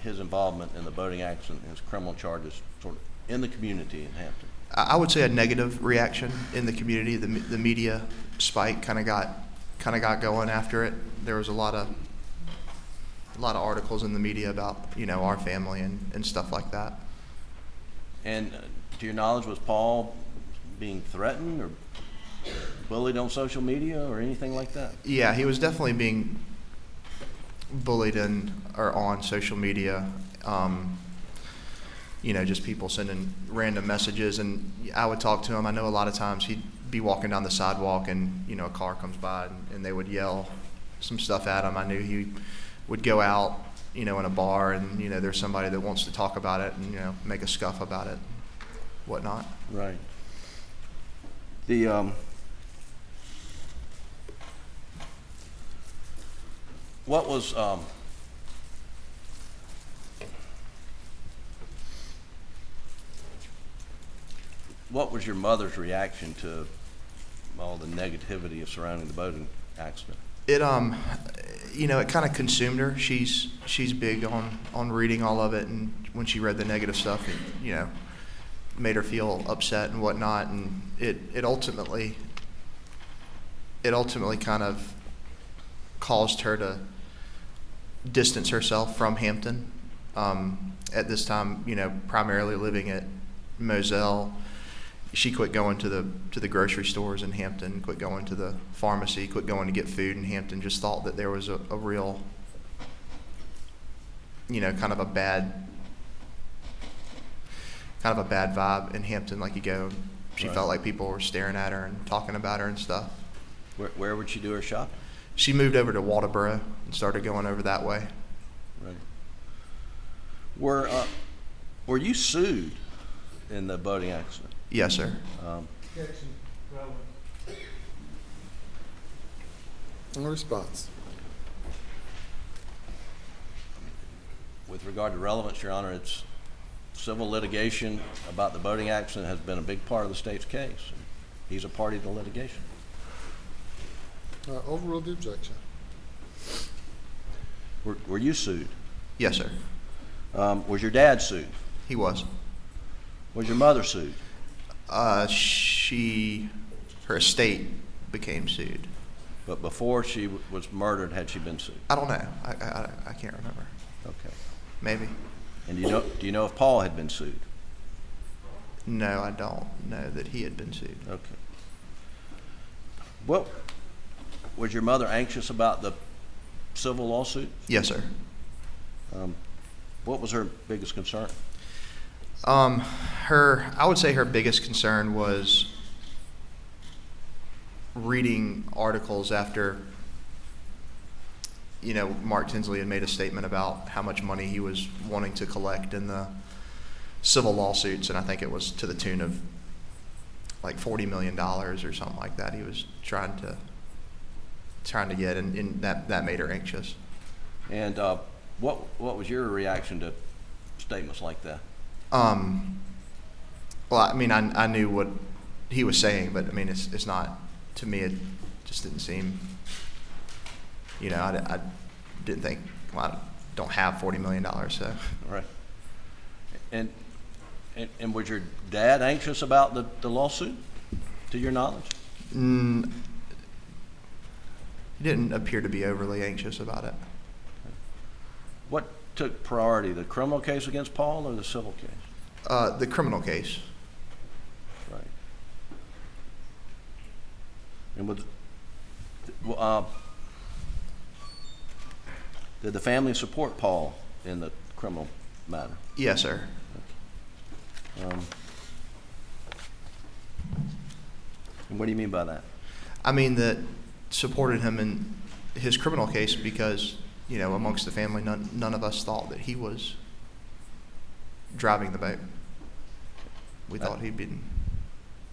his involvement in the boating accident and his criminal charges sort of in the community in Hampton? I would say a negative reaction in the community. The media spike kind of got going after it. There was a lot of articles in the media about, you know, our family and stuff like that. And to your knowledge, was Paul being threatened or bullied on social media or anything like that? Yeah, he was definitely being bullied on social media. You know, just people sending random messages, and I would talk to him. I know a lot of times he'd be walking down the sidewalk and, you know, a car comes by and they would yell some stuff at him. I knew he would go out, you know, in a bar and, you know, there's somebody that wants to talk about it and, you know, make a scuff about it, whatnot. Right. The what was your mother's reaction to all the negativity of surrounding the boating accident? It you know, it kind of consumed her. She's big on reading all of it, and when she read the negative stuff, it, you know, made her feel upset and whatnot, and it ultimately kind of caused her to distance herself from Hampton. At this time, you know, primarily living at Moselle. She quit going to the grocery stores in Hampton, quit going to the pharmacy, quit going to get food in Hampton. Just thought that there was a real, you know, kind of a bad vibe in Hampton. Like, you go, she Right. felt like people were staring at her and talking about her and stuff. Where would she do her shopping? She moved over to Waldoboro and started going over that way. Right. Were you sued in the boating accident? Yes, sir. No response. With regard to relevance, Your Honor, it's civil litigation about the boating accident has been a big part of the state's case. He's a party to the litigation. Overrule the objection. Were you sued? Yes, sir. Was your dad sued? He was. Was your mother sued? Her estate became sued. But before she was murdered, had she been sued? I don't know. I can't remember. Okay. Maybe. And do you know if Paul had been sued? No, I don't know that he had been sued. Okay. What, was your mother anxious about the civil lawsuit? Yes, sir. What was her biggest concern? I would say her biggest concern was reading articles after, Mark Tinsley had made a statement about how much money he was wanting to collect in the civil lawsuits, and I think it was to the tune of like $40 million or something like that. He was trying to get, and that made her anxious. And what was your reaction to statements like that? Well, I mean, I knew what he was saying, but I mean, it's not, to me, it just didn't seem, I didn't think, well, I don't have $40 million, so. Right. And was your dad anxious about the lawsuit, to your knowledge? He didn't appear to be overly anxious about it. What took priority, the criminal case against Paul or the civil case? The criminal case. Right. And did the family support Paul in the criminal matter? Yes, sir. And what do you mean by that? I mean that supported him in his criminal case because, amongst the family, none of us thought that he was driving the boat. We thought he'd been.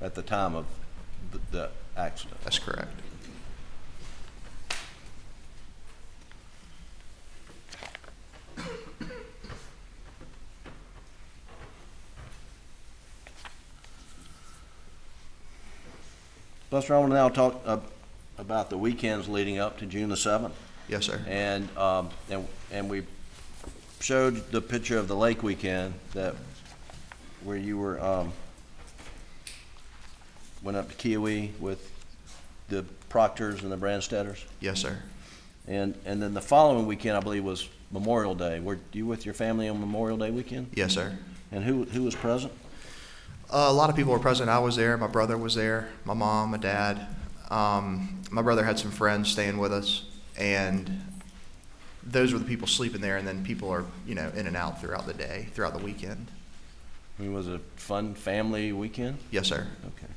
At the time of the accident? That's correct. Buster, I want to now talk about the weekends leading up to June the 7th. Yes, sir. And we showed the picture of the lake weekend where you were went up to Kiowee with the Proctors and the Brandstetters. Yes, sir. And then the following weekend, I believe, was Memorial Day. Were you with your family on Memorial Day weekend? Yes, sir. And who was present? A lot of people were present. I was there. My brother was there. My mom, my dad. My brother had some friends staying with us, and those were the people sleeping there. And then people are, in and out throughout the day, throughout the weekend. I mean, was it a fun family weekend? Yes, sir. Okay.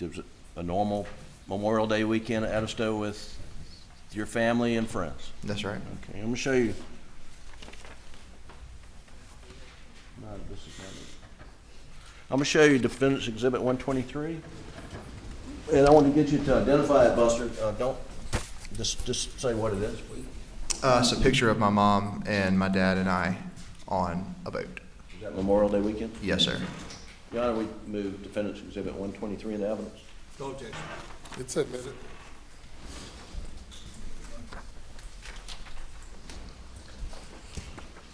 Was it a normal Memorial Day weekend at Edisto with your family and friends? That's right. Okay, I'm going to show you. No, this is not it. I'm going to show you Defendant's Exhibit 123. And I want to get you to identify it, Buster. Don't, just say what it is, please. It's a picture of my mom and my dad and I on a boat. Is that Memorial Day weekend? Yes, sir. Your Honor, we move Defendant's Exhibit 123 into evidence. No objection. It's admitted.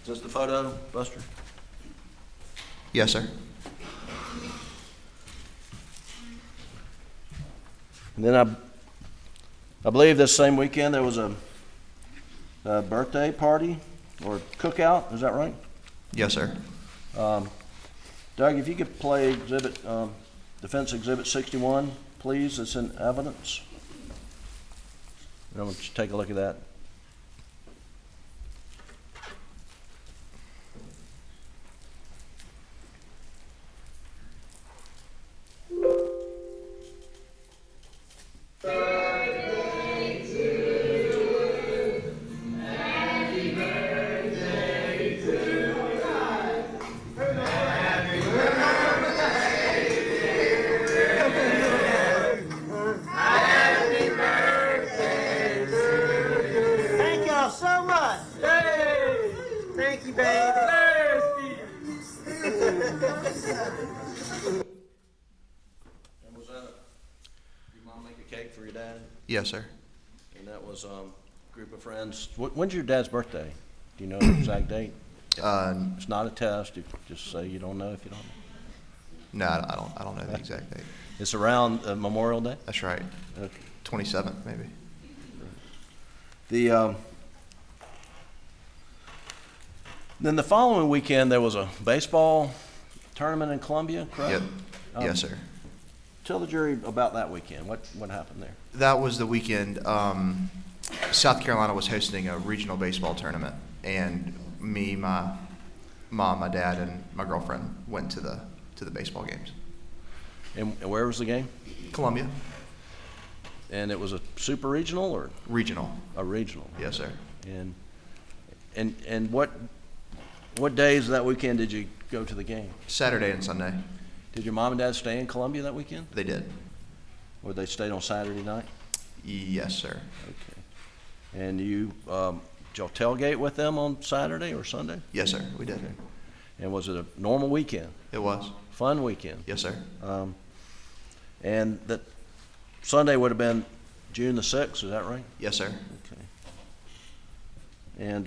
Is this the photo, Buster? Yes, sir. And then I believe this same weekend there was a birthday party or cookout. Is that right? Yes, sir. Doug, if you could play Defense Exhibit 61, please. It's in evidence. And I want you to take a look at that. Thank y'all so much. Hey, thank you, baby. And was that your mom make a cake for your dad? Yes, sir. And that was a group of friends. When's your dad's birthday? Do you know the exact date? It's not a test. You just say you don't know if you don't know. No, I don't know the exact date. It's around Memorial Day? That's right. Okay. 27th, maybe. Then the following weekend there was a baseball tournament in Columbia, correct? Yep. Yes, sir. Tell the jury about that weekend. What happened there? That was the weekend. South Carolina was hosting a regional baseball tournament, and me, my mom, my dad, and my girlfriend went to the baseball games. And where was the game? Columbia, And it was a super regional or regional. a regional? Yes, sir. And what days of that weekend did you go to the game? Saturday and Sunday. Did your mom and dad stay in Columbia that weekend? They did. Or they stayed on Saturday night? Yes, sir. Okay. And you, did y'all tailgate with them on Saturday or Sunday? Yes, sir. We did. And was it a normal weekend? It was. Fun weekend? Yes, sir. And that Sunday would have been June the 6th, is that right? Yes, sir. Okay. And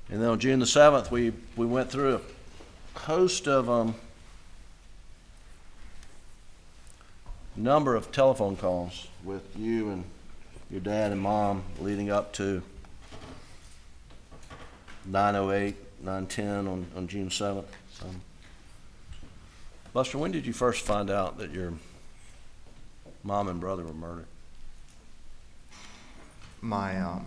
then on June the 7th, we went through a host of number of telephone calls with you and your dad and mom leading up to 9:08, 9:10 on June 7th. Buster, when did you first find out that your mom and brother were murdered? My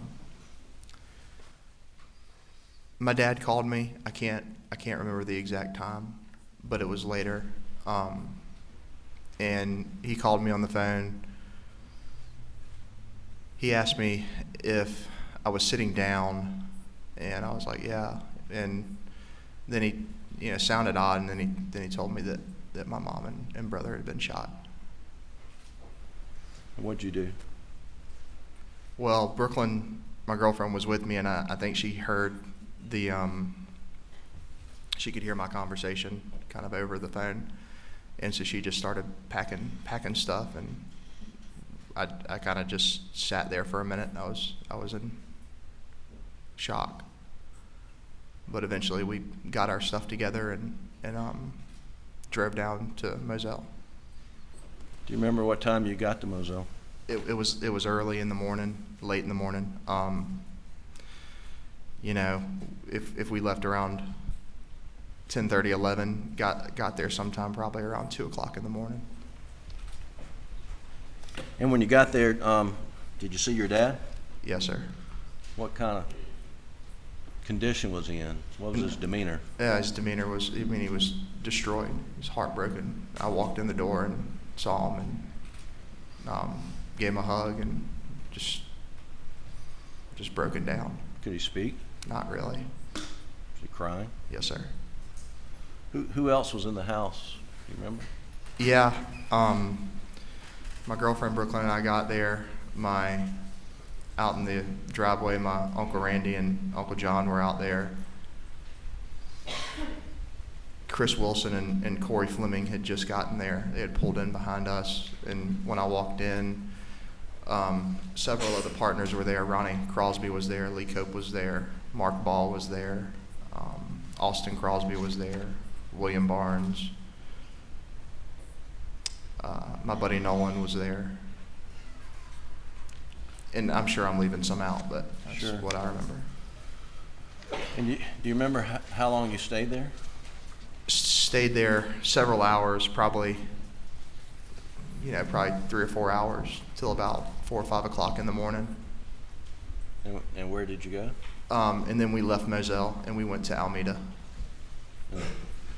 dad called me. I can't remember the exact time, but it was later. And he called me on the phone. He asked me if I was sitting down, and I was like, yeah. And then he, sounded odd, and then he told me that my mom and brother had been shot. What'd you do? Well, Brooklyn, my girlfriend, was with me, and I think she heard she could hear my conversation kind of over the phone, and so she just started packing stuff, and I kind of just sat there for a minute. I was in shock, but eventually we got our stuff together and drove down to Moselle. Do you remember what time you got to Moselle? It was early in the morning, late in the morning. If we left around 10:30, 11, got there sometime probably around 2 o'clock in the morning. And when you got there, did you see your dad? Yes, sir. What kind of condition was he in? What was his demeanor? Yeah, his demeanor was, he was destroyed. He was heartbroken. I walked in the door and saw him and gave him a hug and just broken down. Could he speak? Not really. Was he crying? Yes, sir. Who else was in the house? Do you remember? Yeah. My girlfriend Brooklyn and I got there. Out in the driveway, my Uncle Randy and Uncle John were out there. Chris Wilson and Corey Fleming had just gotten there. They had pulled in behind us, and when I walked in, several of the partners were there. Ronnie Crosby was there, Lee Cope was there, Mark Ball was there, Austin Crosby was there, William Barnes, my buddy Nolan was there. And I'm sure I'm leaving some out, but that's Sure. what I remember. And do you remember how long you stayed there? Stayed there several hours, probably 3 or 4 hours, till about 4 or 5 o'clock in the morning. And where did you go? And then we left Moselle and we went to Almeda.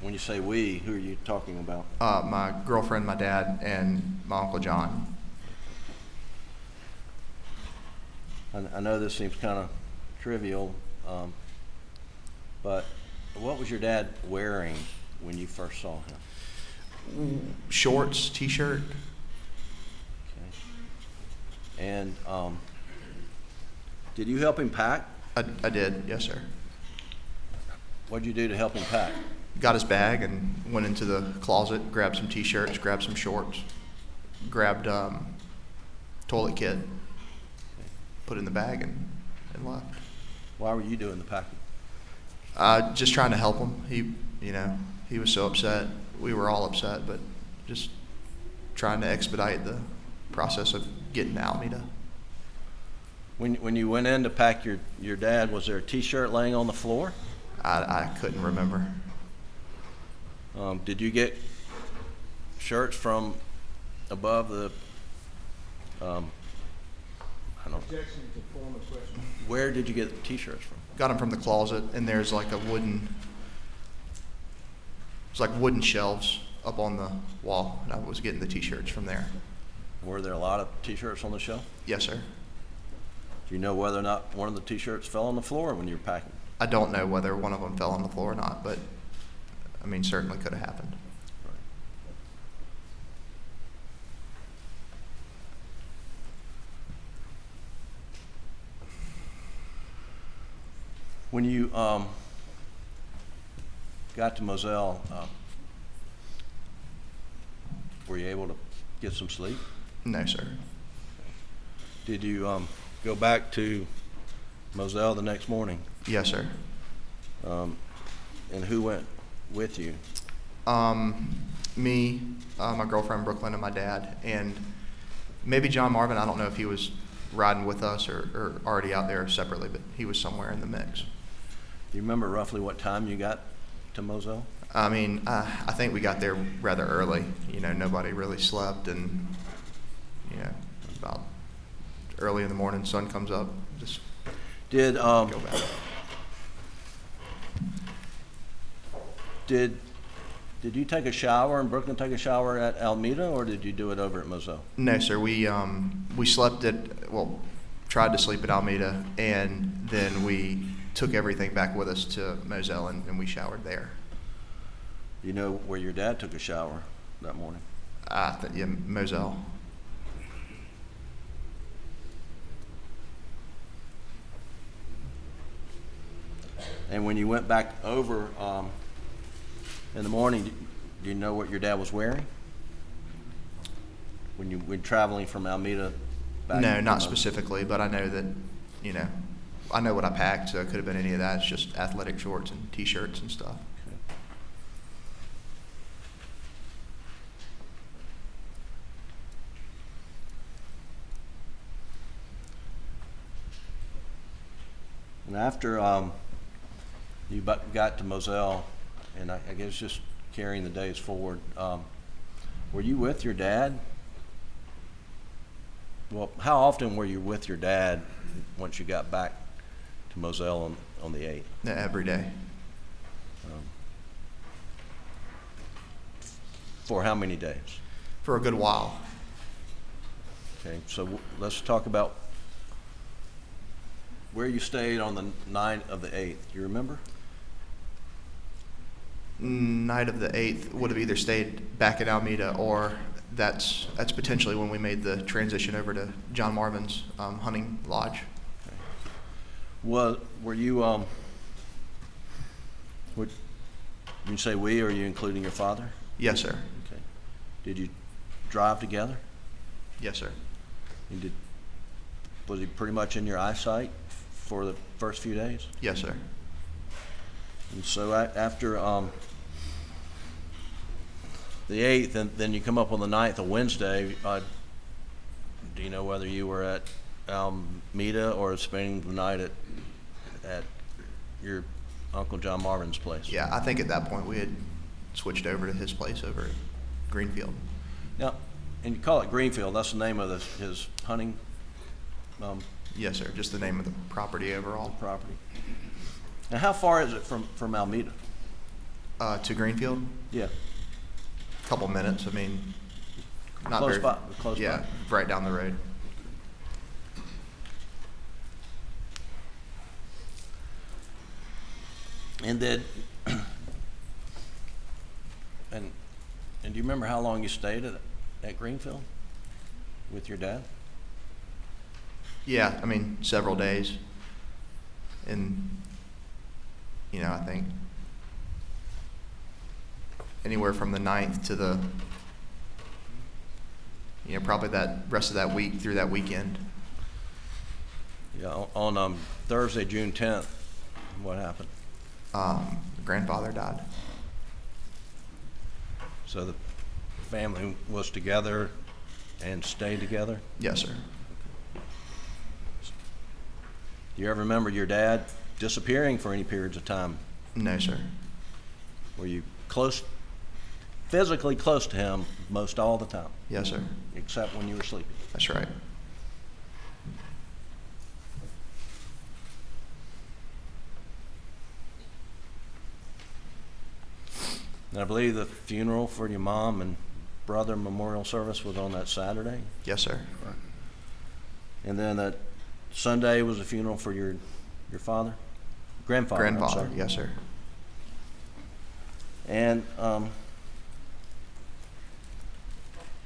When you say we, who are you talking about? My girlfriend, my dad, and my Uncle John. I know this seems kind of trivial, but what was your dad wearing when you first saw him? Shorts, t-shirt. Okay. And did you help him pack? I did, yes, sir. What did you do to help him pack? Got his bag and went into the closet, grabbed some t-shirts, grabbed some shorts, grabbed toilet kit, put it in the bag and left. Why were you doing the packing? Just trying to help him. He was so upset. We were all upset, but just trying to expedite the process of getting to Almeda. When you went in to pack your dad, was there a t-shirt laying on the floor? I couldn't remember. Did you get shirts from above the, I don't know, Objection to form of question. where did you get the t-shirts from? Got them from the closet, and there's like a wooden, it's like wooden shelves up on the wall, and I was getting the t-shirts from there. Were there a lot of t-shirts on the shelf? Yes, sir. Do you know whether or not one of the t-shirts fell on the floor when you were packing? I don't know whether one of them fell on the floor or not, but I mean, certainly could have happened. When you got to Moselle, were you able to get some sleep? No, sir. Did you go back to Moselle the next morning? Yes, sir. And who went with you? Me, my girlfriend Brooklyn, and my dad, and maybe John Marvin. I don't know if he was riding with us or already out there separately, but he was somewhere in the mix. Do you remember roughly what time you got to Moselle? I mean, I think we got there rather early. You know, nobody really slept, and you know, about early in the morning, sun comes up, just Did go back. Did you take a shower and Brooklyn take a shower at Almeda, or did you do it over at Moselle? No, sir. We slept tried to sleep at Almeda, and then we took everything back with us to Moselle, and we showered there. You know where your dad took a shower that morning? Yeah, Moselle. And when you went back over in the morning, do you know what your dad was wearing? When you were traveling from Almeda back? No, to not Moselle? specifically, but I know that, you know, I know what I packed, so it could have been any of that. It's just athletic shorts and T-shirts and stuff. And after you got to Moselle, and I guess just carrying the days forward, were you with your dad? Well, how often were you with your dad once you got back to Moselle on the 8th? No, every day. For how many days? For a good while. Okay, so let's talk about where you stayed on the night of the 8th. Do you remember? Night of the 8th would have either stayed back at Almeda, or that's potentially when we made the transition over to John Marvin's hunting lodge. Were you, when you say we, are you including your father? Yes, sir. Okay. Did you drive together? Yes, sir. And was he pretty much in your eyesight for the first few days? Yes, sir. And so after the 8th, and then you come up on the 9th, a Wednesday, do you know whether you were at Almeda or spending the night at your Uncle John Marvin's place? Yeah, I think at that point we had switched over to his place over at Greenfield. Now, and you call it Greenville, that's the name of his hunting Yes, sir. Just the name of the property overall. property. Now, how far is it from Almeda? To Greenfield, Yeah, a couple minutes. I mean, not close very. by. Close Yeah, by. right down the road. And then, and do you remember how long you stayed at Greenville with your dad? Yeah, I mean, several days. And, you know, I think anywhere from the 9th to the, you know, probably that rest of that week through that weekend. Yeah, on Thursday, June 10th, what happened? Grandfather died. So the family was together and stayed together? Yes, sir. Do you ever remember your dad disappearing for any periods of time No, sir. Were you close, physically close to him most all the time, Yes, sir. except when you were sleeping? That's right. And I believe the funeral for your mom and brother memorial service was on that Saturday? Yes, sir. And then that Sunday was a funeral for your father? Grandfather, I'm Grandfather. sorry. Yes, sir. And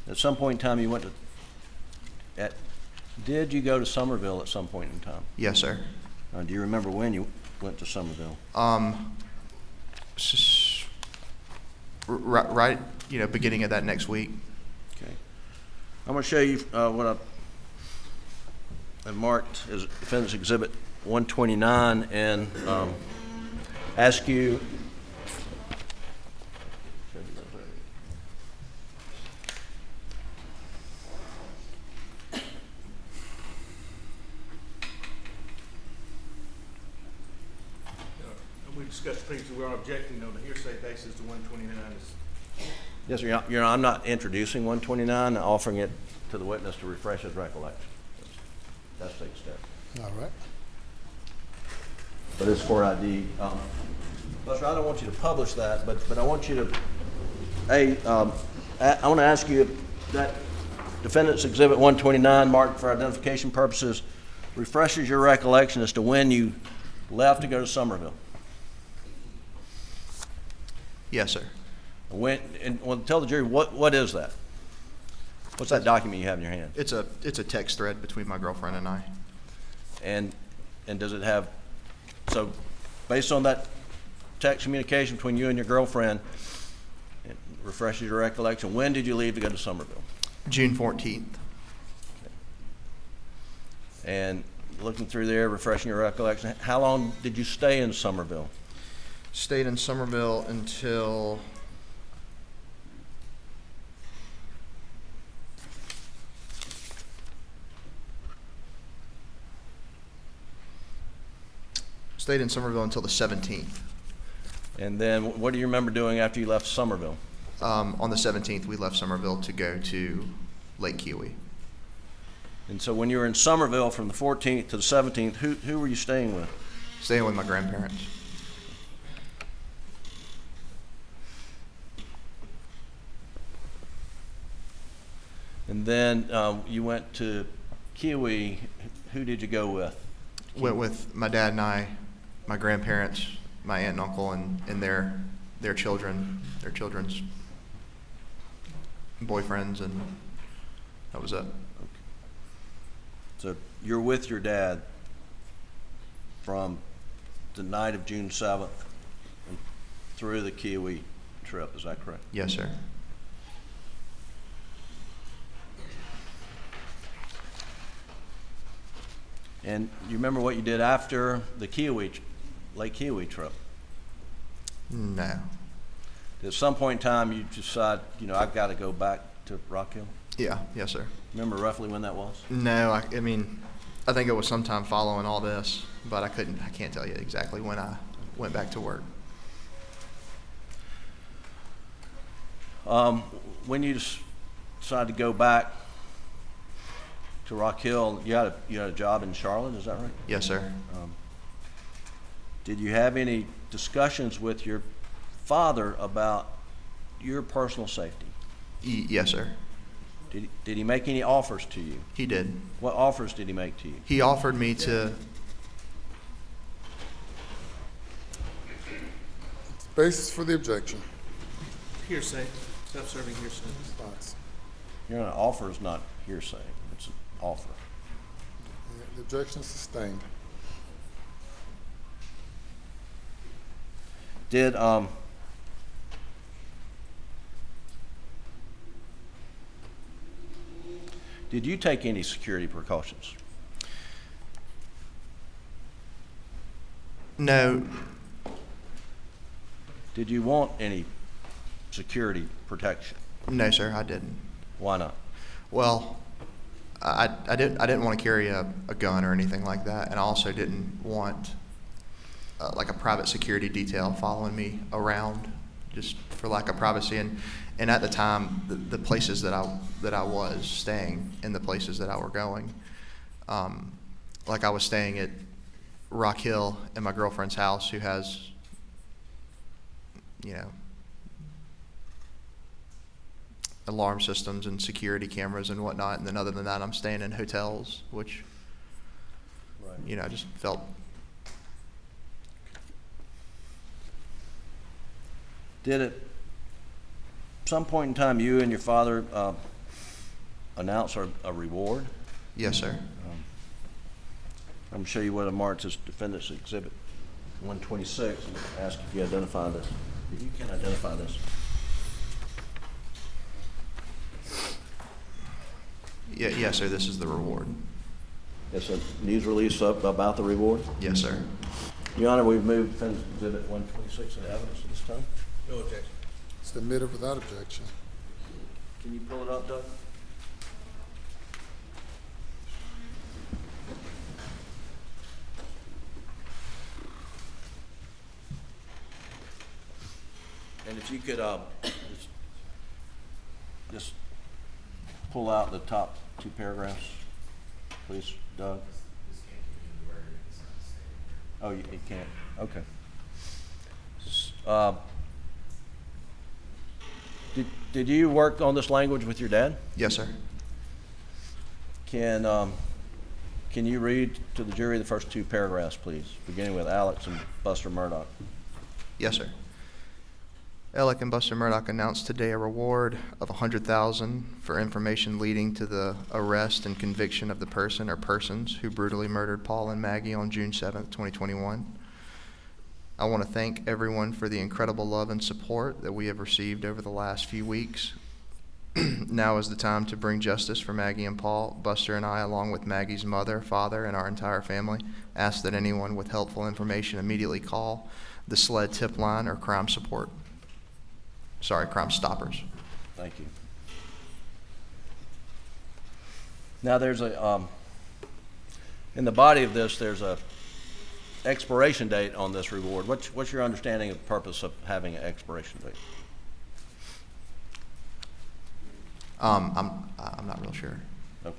at some point in time, you went to, did you go to Somerville at some point in time? Yes, sir. Do you remember when you went to Somerville? Right, beginning of that next week. Okay. I'm going to show you what I've marked as Defendant's Exhibit 129 and ask you. We discussed previously, we are objecting on a hearsay basis to 129. Yes, Your Honor, I'm not introducing 129, offering it to the witness to refresh his recollection. That's the step. All right. But it's for ID. Buster, I don't want you to publish that, but I want you to, I want to ask you if that Defendant's Exhibit 129 marked for identification purposes refreshes your recollection as to when you left to go to Somerville. Yes, sir. Tell the jury, what is that? What's that document you have in your hand? It's a text thread between my girlfriend and I. And does it have, so based on that text communication between you and your girlfriend, it refreshes your recollection, when did you leave to go to Somerville? June 14th. And looking through there, refreshing your recollection, how long did you stay in Somerville? Stayed in Somerville until the 17th. And then what do you remember doing after you left Somerville? On the 17th, we left Somerville to go to Lake Kiwi. And so when you were in Somerville from the 14th to the 17th, who were you staying with? Staying with my grandparents. And then you went to Kiwi. Who did you go with? Went with my dad and I, my grandparents, my aunt and uncle, and their children, their children's boyfriends, and that was it. So you're with your dad from the night of June 7th and through the Kiwi trip, is that correct? Yes, sir. And you remember what you did after the Lake Kiwi trip? No. At some point in time, you decide, I've got to go back to Rock Hill? Yeah, yes, sir. Remember roughly when that was? No, I think it was sometime following all this, but I can't tell you exactly when I went back to work. When you decided to go back to Rock Hill, you had a job in Charlotte, is that right? Yes, sir. Did you have any discussions with your father about your personal safety? Yes, sir. Did he make any offers to you? He did. What offers did he make to you? He offered me to. Basis for the objection. Hearsay, self-serving hearsay. Response. An offer is not hearsay. It's an offer. The objection is sustained. Did you take any security precautions? No. Did you want any security protection? No, sir, I didn't. Why not? Well, I didn't want to carry a gun or anything like that, and I also didn't want like a private security detail following me around, just for lack of privacy. And at the time, the places that I was staying and the places that I were going, like I was staying at Rock Hill in my girlfriend's house, who has, you know, alarm systems and security cameras and whatnot. And then other than that, I'm staying in hotels, which, Right. you know, I just felt. Did at some point in time you and your father announce a reward? Yes, sir. I'm going to show you what I marked as Defendant's Exhibit 126 and ask if you identify this. If you can identify this. Yeah, yes, sir. This is the reward. It's a news release about the reward. Yes, sir. Your Honor, we've moved Defendant's Exhibit 126 into evidence at this time. No objection. Submitted without objection. Can you pull it up, Doug? And if you could just pull out the top two paragraphs, please, Doug. Oh, you can't. Okay. Did you work on this language with your dad? Yes, sir. Can you read to the jury the first two paragraphs, please, beginning with Alex and Buster Murdaugh? Yes, sir. Alec and Buster Murdaugh announced today a reward of $100,000 for information leading to the arrest and conviction of the person or persons who brutally murdered Paul and Maggie on June 7th, 2021. I want to thank everyone for the incredible love and support that we have received over the last few weeks. Now is the time to bring justice for Maggie and Paul. Buster and I, along with Maggie's mother, father, and our entire family, ask that anyone with helpful information immediately call the SLED tip line or Crime Stoppers. Thank you. Now there's a, in the body of this, there's a expiration date on this reward. What's your understanding of the purpose of having an expiration date? I'm not real sure. Okay.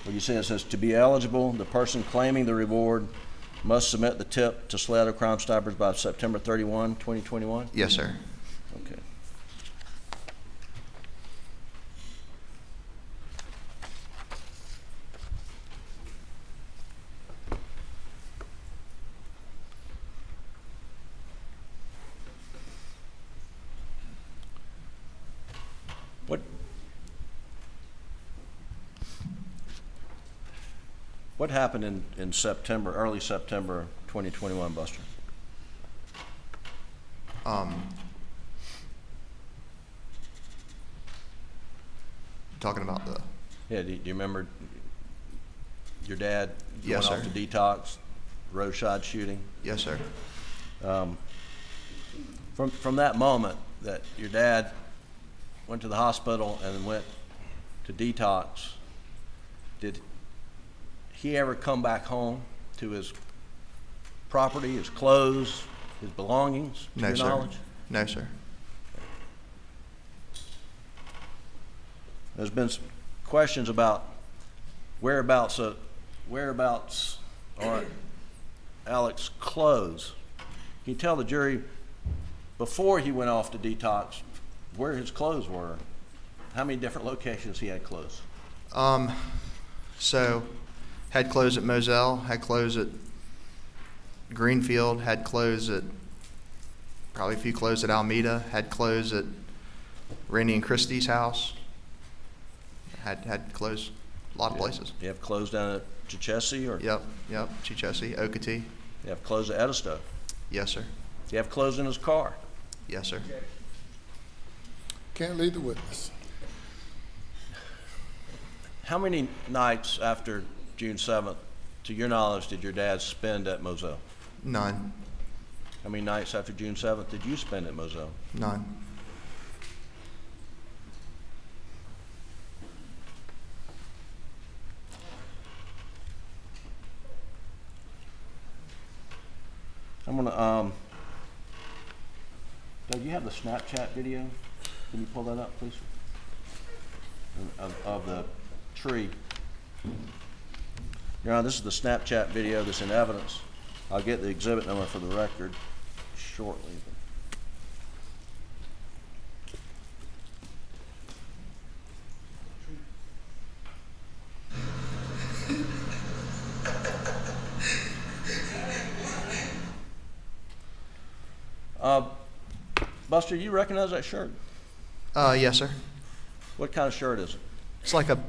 Well, you see it says, to be eligible, the person claiming the reward must submit the tip to SLED or Crime Stoppers by September 31, 2021? Yes, sir. Okay. What happened in September, early September 2021, Buster? Talking about the. Yeah, do you remember your dad going Yes, off sir. to detox, road shot shooting? Yes, sir. From that moment that your dad went to the hospital and went to detox, did he ever come back home to his property, his clothes, his belongings, to No, your sir. knowledge? No, sir. There's been some questions about whereabouts are Alex's clothes. Can you tell the jury before he went off to detox where his clothes were? How many different locations he had clothes? So, had clothes at Moselle, had clothes at Greenville, had clothes at probably a few clothes at Almeda, had clothes at Randy and Christie's house, had clothes a lot of places. You have clothes down at Chichesi, or Yep, Chichesi, Okatee. you have clothes at Edisto? Yes, sir. You have clothes in his car? Yes, sir. Can't lead the witness. How many nights after June 7th, to your knowledge, did your dad spend at Moselle? None. How many nights after June 7th did you spend at Moselle? None. I'm gonna, Doug, you have the Snapchat video? Can you pull that up, please? Of the tree. Your Honor, this is the Snapchat video that's in evidence. I'll get the exhibit number for the record shortly. Buster, you recognize that shirt? Yes, sir. What kind of shirt is it? It's like a,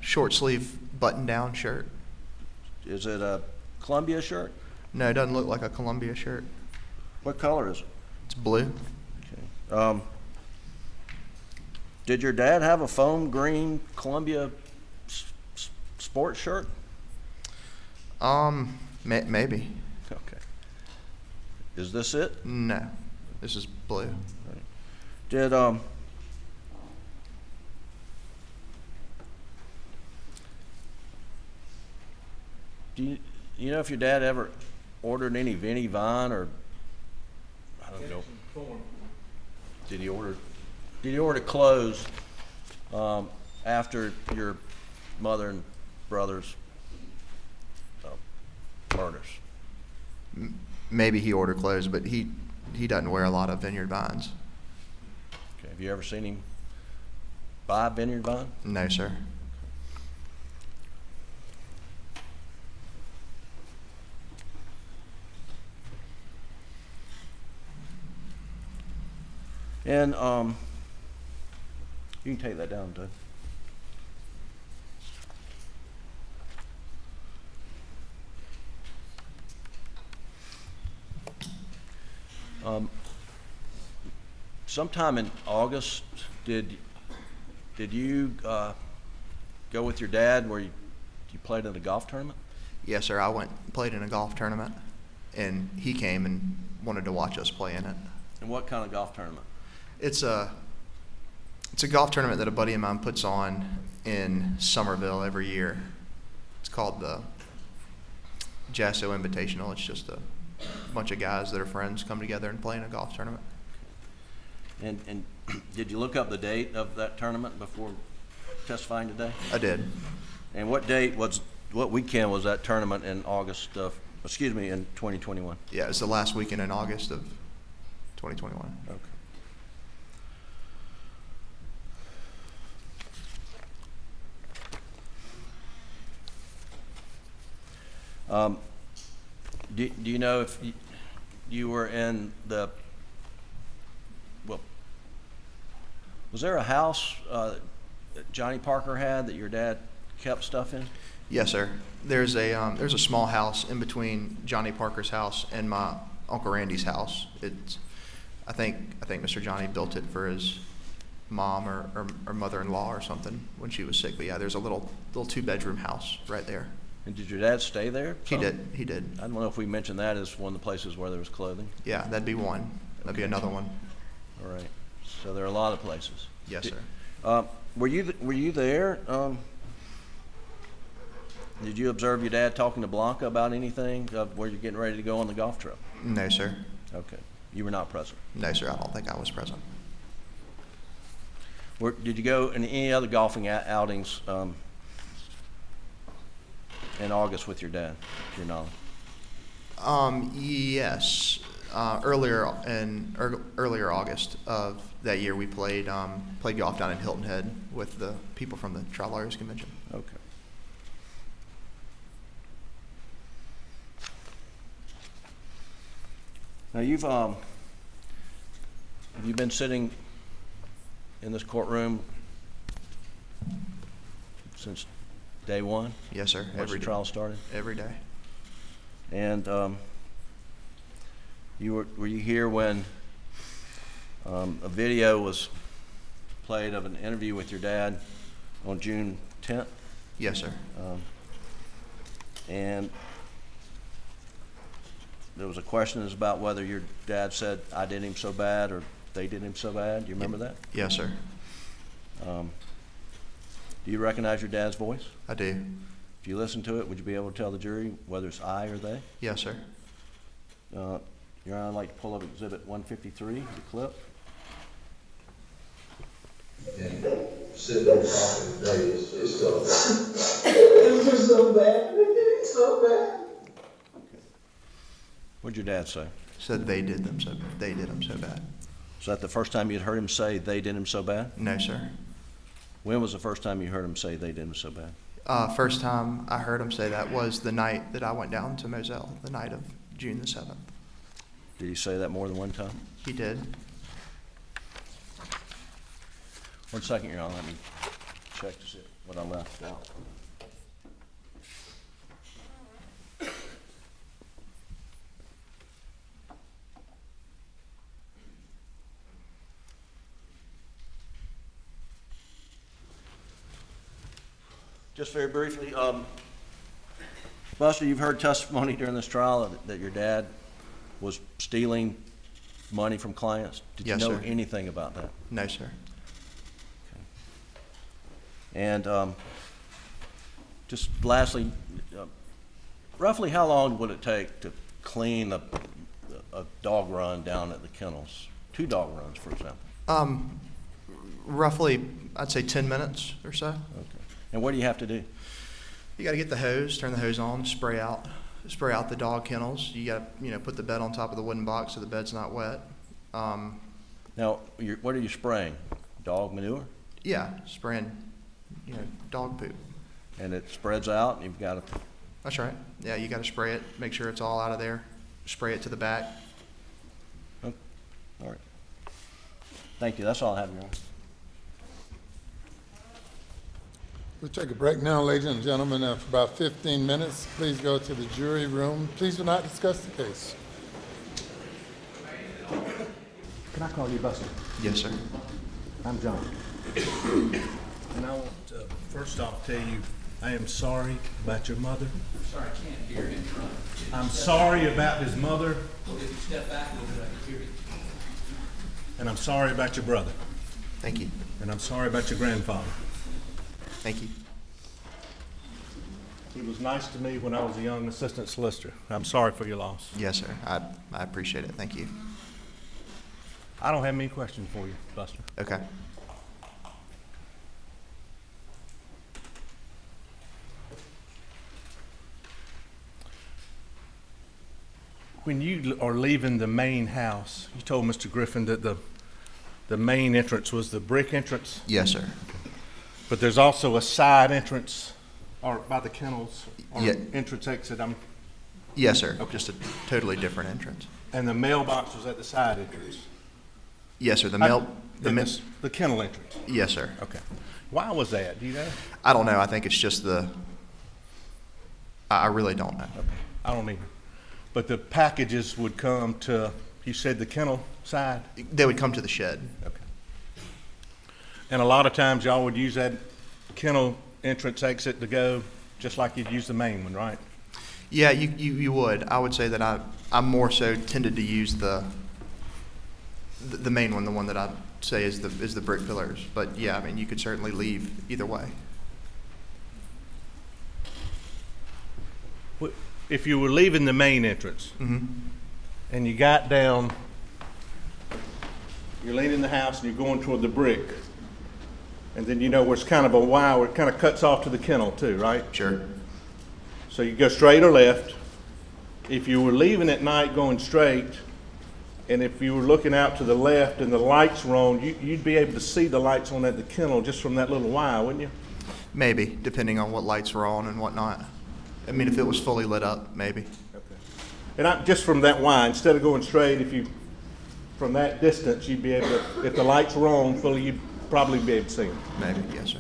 short sleeve button down shirt. Is it a Columbia shirt? No, it doesn't look like a Columbia shirt. What color is it? It's blue. Okay. Did your dad have a foam green Columbia sports shirt? Maybe. Okay. Is this it? No, this is blue. Right. Did do you know if your dad ever ordered any Vinnie Vine or I don't know? Did he order clothes after your mother and brother's murders? Maybe he ordered clothes, but he doesn't wear a lot of Vineyard Vines. Okay. Have you ever seen him buy Vineyard Vine? No, sir. And you can take that down, Doug. Sometime in August, did you go with your dad where you played in a golf tournament? Yes, sir. I went and played in a golf tournament, and he came and wanted to watch us play in it. And what kind of golf tournament? It's a golf tournament that a buddy of mine puts on in Somerville every year. It's called the Jasso Invitational. It's just a bunch of guys that are friends come together and play in a golf tournament. And did you look up the date of that tournament before testifying today? I did. And what weekend was that tournament in August of, in 2021? Yeah, it's the last weekend in August of 2021. Okay. Do you know if you were in the, was there a house that Johnny Parker had that your dad kept stuff in? Yes, sir. There's a small house in between Johnny Parker's house and my Uncle Randy's house. I think Mr. Johnny built it for his mom or mother-in-law or something when she was sick. But yeah, there's a little 2-bedroom house right there. And did your dad stay there? He did. I don't know if we mentioned that as one of the places where there was clothing. Yeah, that'd be one. That'd be another one. All right. So there are a lot of places. Yes, sir. Were you there? Did you observe your dad talking to Blanca about anything where you're getting ready to go on the golf trip? No, sir. Okay. You were not present? No, sir. I don't think I was present. Did you go in any other golfing outings in August with your dad, to your knowledge? Yes. Earlier August of that year, we played golf down in Hilton Head with the people from the Trial Lawyers Convention. Okay. Now have you been sitting in this courtroom since day one? Yes, sir. Once the trial started? Every day. And were you here when a video was played of an interview with your dad on June 10th? Yes, sir. And there was a question about whether your dad said, "I did him so bad," or "they did him so bad." Do you remember that? Yes, sir. Do you recognize your dad's voice? I do. If you listen to it, would you be able to tell the jury whether it's I or they? Yes, sir. Your Honor, I'd like to pull up Exhibit 153, the clip. Sitting on top of the day, it's tough. It was so bad. It's so bad. What'd your dad say? Said they did him so bad. Is that the first time you'd heard him say they did him so bad? No, sir. When was the first time you heard him say they did him so bad? First time I heard him say that was the night that I went down to Moselle, the night of June the 7th. Did he say that more than one time? He did. 1 second, Your Honor, let me check to see what I left out. Just very briefly, Buster, you've heard testimony during this trial that your dad was stealing money from clients. Did Yes, you know sir. anything about that? No, sir. And just lastly, roughly how long would it take to clean a dog run down at the kennels? 2 dog runs, for example. Roughly, I'd say 10 minutes or so. Okay. And what do you have to do? You got to get the hose, turn the hose on, spray out the dog kennels. You got to, put the bed on top of the wooden box so the bed's not wet. Now, what are you spraying? Dog manure? Yeah, spraying, dog poop. And it spreads out, and you've got to... That's right. Yeah, you got to spray it, make sure it's all out of there. Spray it to the back. Oh, all right. Thank you. That's all I have, Your Honor. We'll take a break now, ladies and gentlemen, for about 15 minutes. Please go to the jury room. Please do not discuss the case. Can I call you Buster? Yes, sir. I'm John. And I want to first off tell you, I am sorry about your mother. Sorry, I can't hear him. I'm sorry about his mother, Well, if you step back a little bit, I can hear you. and I'm sorry about your brother, Thank you. and I'm sorry about your grandfather. Thank you. He was nice to me when I was a young assistant solicitor. I'm sorry for your loss. Yes, sir. I appreciate it. Thank you. I don't have many questions for you, Buster. Okay. When you are leaving the main house, you told Mr. Griffin that the main entrance was the brick entrance, Yes, sir. but there's also a side entrance or by the kennels or Yeah. entrance exit. Yes, sir. Okay. Just a totally different entrance. And the mailbox was at the side entrance. Yes, sir. The kennel entrance. Yes, sir. Okay. Why was that? Do you know? I don't know. I think it's just I really don't know. Okay. I don't either. But the packages would come to, you said the kennel side? They would come to the shed. Okay. And a lot of times y'all would use that kennel entrance exit to go just like you'd use the main one, right? Yeah, you would. I would say that I'm more so tended to use the main one, the one that I say is the brick pillars. But yeah, I mean, you could certainly leave either way. If you were leaving the main entrance and you got down, you're leaving the house and you're going toward the brick, and then where it's kind of a Y where it kind of cuts off to the kennel too, right? Sure. So you go straight or left. If you were leaving at night going straight, and if you were looking out to the left and the lights were on, you'd be able to see the lights on at the kennel just from that little Y, wouldn't you? Maybe, depending on what lights were on and whatnot. I mean, if it was fully lit up, maybe. Okay. And just from that Y, instead of going straight, from that distance, you'd be able to, if the lights were on fully, you'd probably be able to see them. Maybe, yes, sir.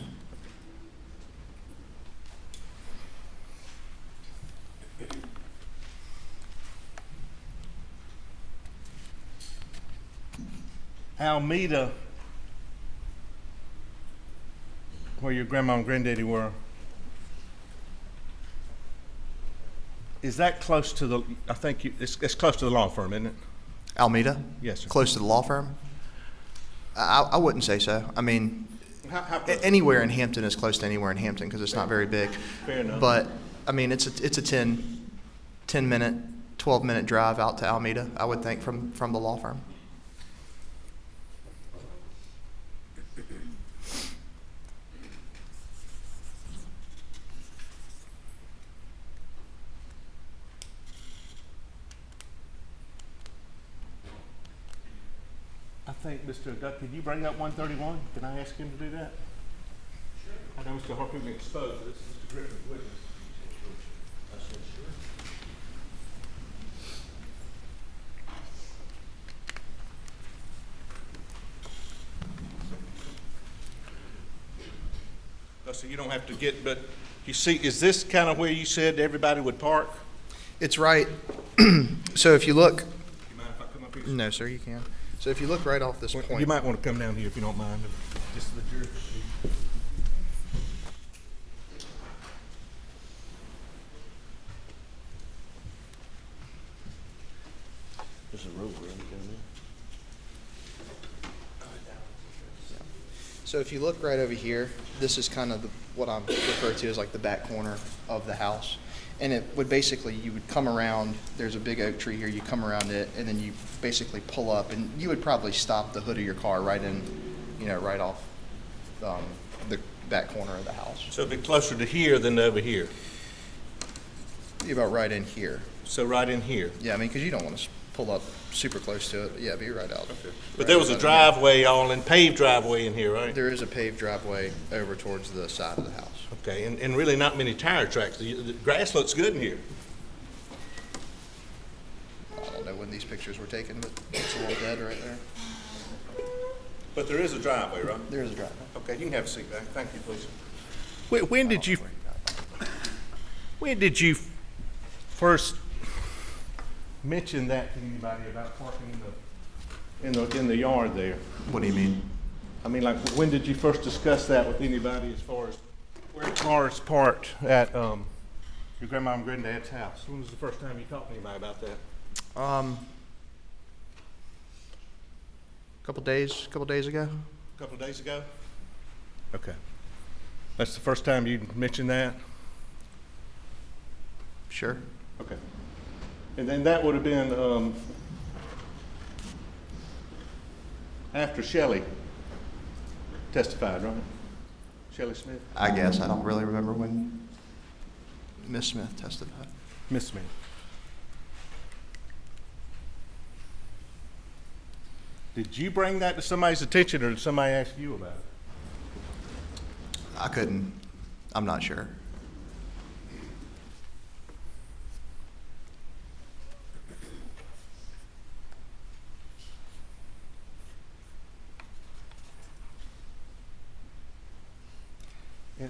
Almeda, where your grandma and granddaddy were, is that close to the, I think it's close to the law firm, isn't it? Almeda? Yes, sir. Close to the law firm? I wouldn't say so. I mean, How close? anywhere in Hampton is close to anywhere in Hampton because it's not very big. Fair enough. But, I mean, it's a 10 minute, 12-minute drive out to Almeda, I would think, from the law firm. I think, Mr. Duck, could you bring up 131? Can I ask him to do that? Sure. I know Mr. Harper been exposed to this. Mr. Griffin's witness. I said, sure. So you don't have to get, but you see, is this kind of where you said everybody would park? It's right. So if you look, You mind if I come up here? no, sir, you can. So if you look right off this point. You might want to come down here if you don't mind, just for the jury. There's a road running down there. So if you look right over here, this is kind of what I'm referred to as like the back corner of the house. And it would basically, you would come around, there's a big oak tree here, you come around it, and then you basically pull up, and you would probably stop the hood of your car right in, right off the back corner of the house. So it'd be closer to here than over here. Be about right in here. So right in here. Yeah, I mean, because you don't want to pull up super close to it. Yeah, be right out. But there was a driveway, all in paved driveway in here, right? There is a paved driveway over towards the side of the house. Okay, and really not many tire tracks. The grass looks good in here. I don't know when these pictures were taken, but it's a little dead right there. But there is a driveway, right? There is a driveway. Okay, you can have a seat back. Thank you, please. When did you first mention that to anybody about parking in the yard there? What do you mean? I mean, like, when did you first discuss that with anybody as far as where cars parked at your grandma and granddad's house? When was the first time you talked to anybody about that? Couple days ago. A couple of days ago? Okay. That's the first time you mentioned that? Sure. Okay. And then that would have been after Shelley testified, right? Shelley Smith? I guess. I don't really remember when Miss Smith testified. Miss Smith. Did you bring that to somebody's attention, or did somebody ask you about it? I couldn't. I'm not sure.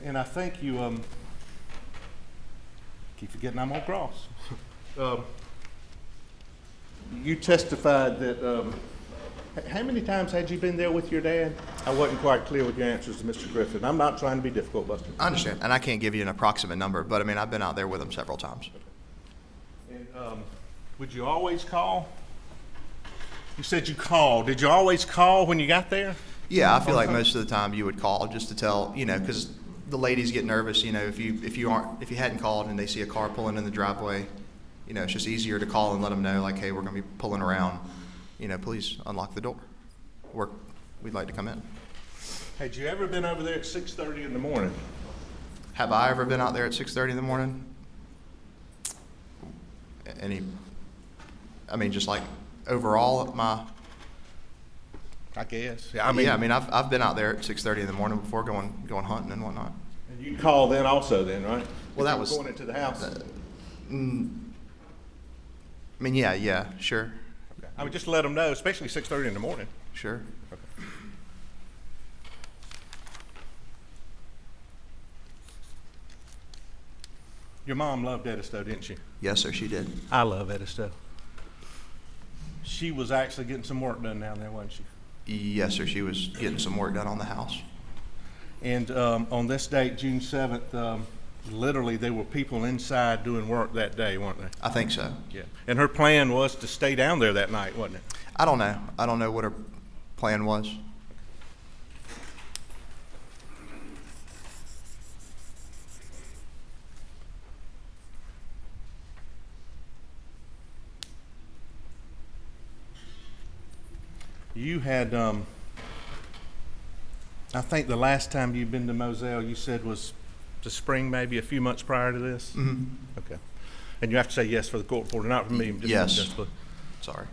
And I think you keep forgetting I'm on cross. You testified that how many times had you been there with your dad? I wasn't quite clear with your answers to Mr. Griffin. I'm not trying to be difficult, Buster. I understand, and I can't give you an approximate number, but I mean, I've been out there with him several times. And would you always call? You said you called. Did you always call when you got there? Yeah, I feel like most of the time you would call just to tell, because the ladies get nervous, if you hadn't called and they see a car pulling in the driveway, it's just easier to call and let them know, like, hey, we're going to be pulling around. Please unlock the door. We'd like to come in. Had you ever been over there at 6:30 in the morning? Have I ever been out there at 6:30 in the morning? Just like overall I guess. I've been out there at 6:30 in the morning before going hunting and whatnot. And you called then also then, right? Well, that You were was going into the house. Yeah, sure. Okay. Just to let them know, especially 6:30 in the morning. Sure. Okay. Your mom loved Edisto, didn't she? Yes, sir, she did. I love Edisto. She was actually getting some work done down there, wasn't she? Yes, sir, she was getting some work done on the house. And on this date, June 7th, literally there were people inside doing work that day, weren't they? I think so. Yeah. And her plan was to stay down there that night, wasn't it? I don't know. I don't know what her plan was. You had, I think the last time you've been to Moselle, you said was the spring, maybe a few months prior to this? Mm-hmm. Okay. And you have to say yes for the court reporter, not for me. Just Yes. just for- Sorry.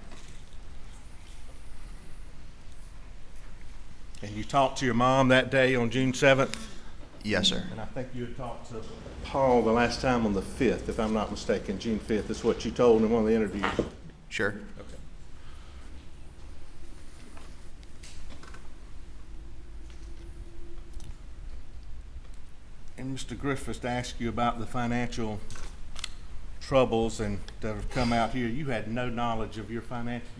And you talked to your mom that day on June 7th? Yes, sir. And I think you had talked to Paul the last time on the 5th, if I'm not mistaken, June 5th is what you told him in one of the interviews. Sure. Okay. And Mr. Griffiths asked you about the financial troubles and that have come out here. You had no knowledge of your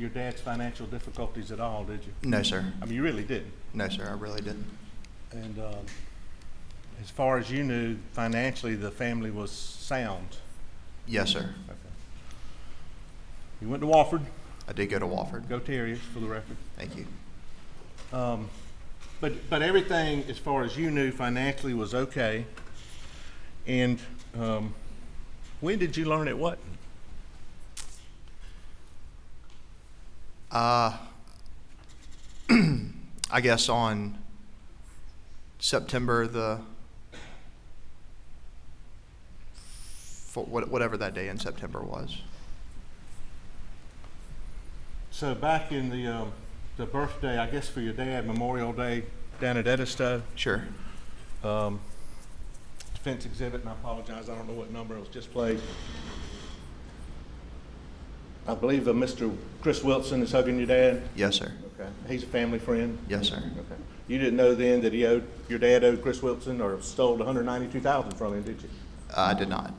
dad's financial difficulties at all, did you? No, sir. I mean, you really didn't. No, sir, I really didn't. And as far as you knew, financially, the family was sound. Yes, sir. Okay. You went to Wofford. I did go to Wofford. Go Terriers, for the record. Thank you. But everything, as far as you knew, financially was okay. And when did you learn it wasn't? I guess on September whatever that day in September was. So back in the birthday, I guess for your dad, Memorial Day down at Edisto, Sure. defense exhibit, and I apologize, I don't know what number it was just played. I believe Mr. Chris Wilson is hugging your dad. Yes, sir. Okay. He's a family friend. Yes, sir. Okay. You didn't know then that your dad owed Chris Wilson or stole $192,000 from him, did you? I did not.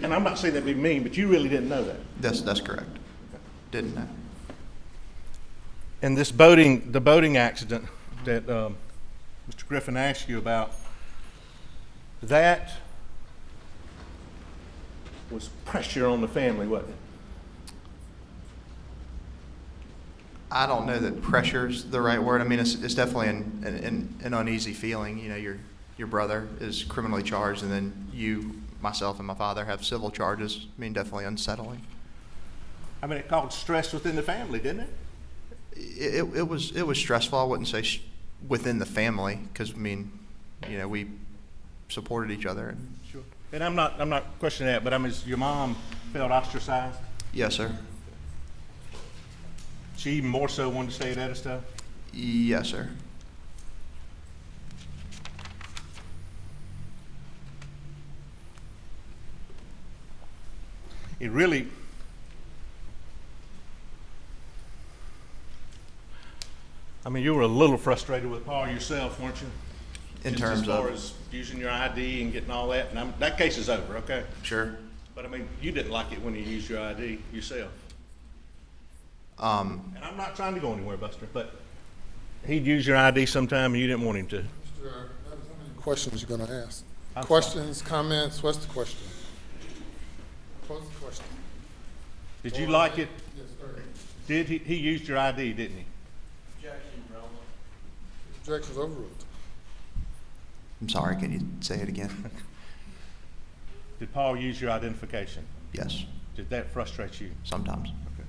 And I'm not saying that to be mean, but you really didn't know that. That's correct. Didn't know. And the boating accident that Mr. Griffin asked you about, that was pressure on the family, wasn't it? I don't know that pressure's the right word. I mean, it's definitely an uneasy feeling. You know, your brother is criminally charged, and then you, myself, and my father have civil charges. I mean, definitely unsettling. I mean, it caused stress within the family, didn't it? It was stressful. I wouldn't say within the family, because I mean, you know, we supported each other. And Sure. And I'm not questioning that, but I mean, your mom felt ostracized. yes, sir. She even more so wanted to stay at Edisto. Yes, sir. It really, I mean, you were a little frustrated with Paul yourself, weren't you? In Just terms as far of as using your ID and getting all that, and that case is over, okay? sure. But I mean, you didn't like it when he used your ID yourself. And I'm not trying to go anywhere, Buster, but he'd use your ID sometime and you didn't want him to. Mr. Evans, how many questions you gonna ask? I'm Questions, comments, what's the question? What's the question? Did you like it? Yes, sir. Did he used your ID, didn't he? Objection's overruled. I'm sorry. Can you say it again? Did Paul use your identification? Yes. Did that frustrate you? Sometimes. Okay.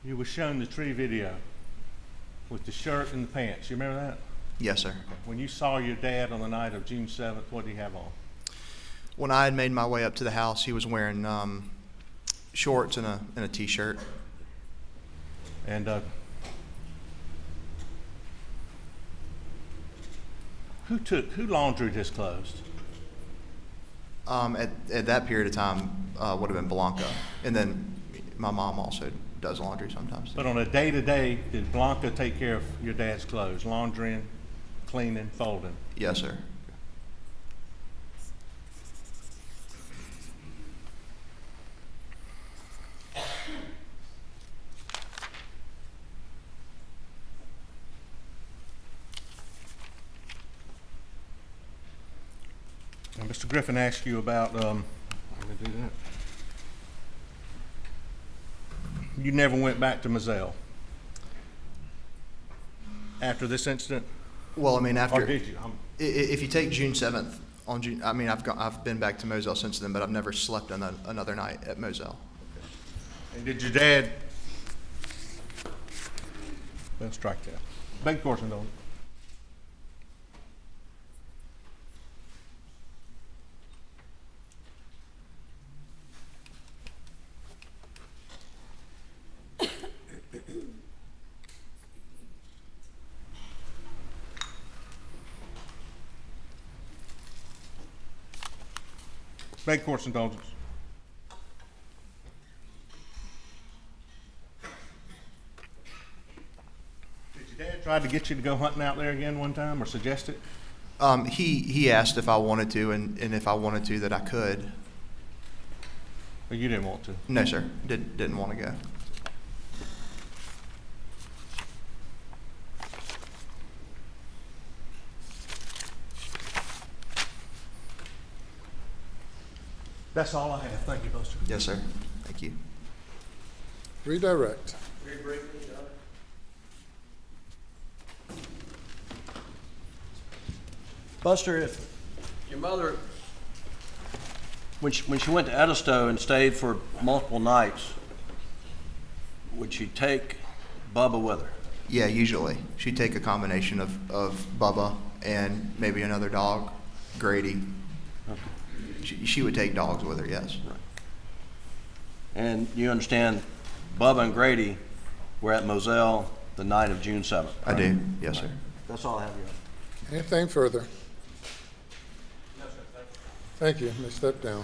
You were shown the tree video with the shirt and the pants. You remember that? Yes, sir. When you saw your dad on the night of June 7th, what did he have on? When I had made my way up to the house, he was wearing shorts and a t-shirt. And who laundried his clothes? At that period of time, would have been Blanca, and then my mom also does laundry sometimes. But on a day-to-day, did Blanca take care of your dad's clothes, laundering, cleaning, folding? Yes, sir. Now, Mr. Griffin asked you about, let me do that. You never went back to Moselle. after this incident? Well, I mean, Or after, did you? if you take June 7th, on June, I mean, I've been back to Moselle since then, but I've never slept another night at Moselle. And did your dad? Well, strike that. Beg portion, don't. Beg court's indulgence. Did your dad try to get you to go hunting out there again one time, or suggest it? He asked if I wanted to, and if I wanted to, that I could. Or you didn't want to? No, sir, didn't want to go. That's all I have. Thank you, Buster. Yes, sir. Thank you. Redirect. Buster, if your mother, when she went to Edisto and stayed for multiple nights, would she take Bubba with her? Yeah, usually. She'd take a combination of Bubba and maybe another dog, Grady. She would take dogs with her, yes. And you understand Bubba and Grady were at Moselle the night of June 7th? I do, yes, sir. That's all I have, Your Honor. Anything further? Thank you. May step down.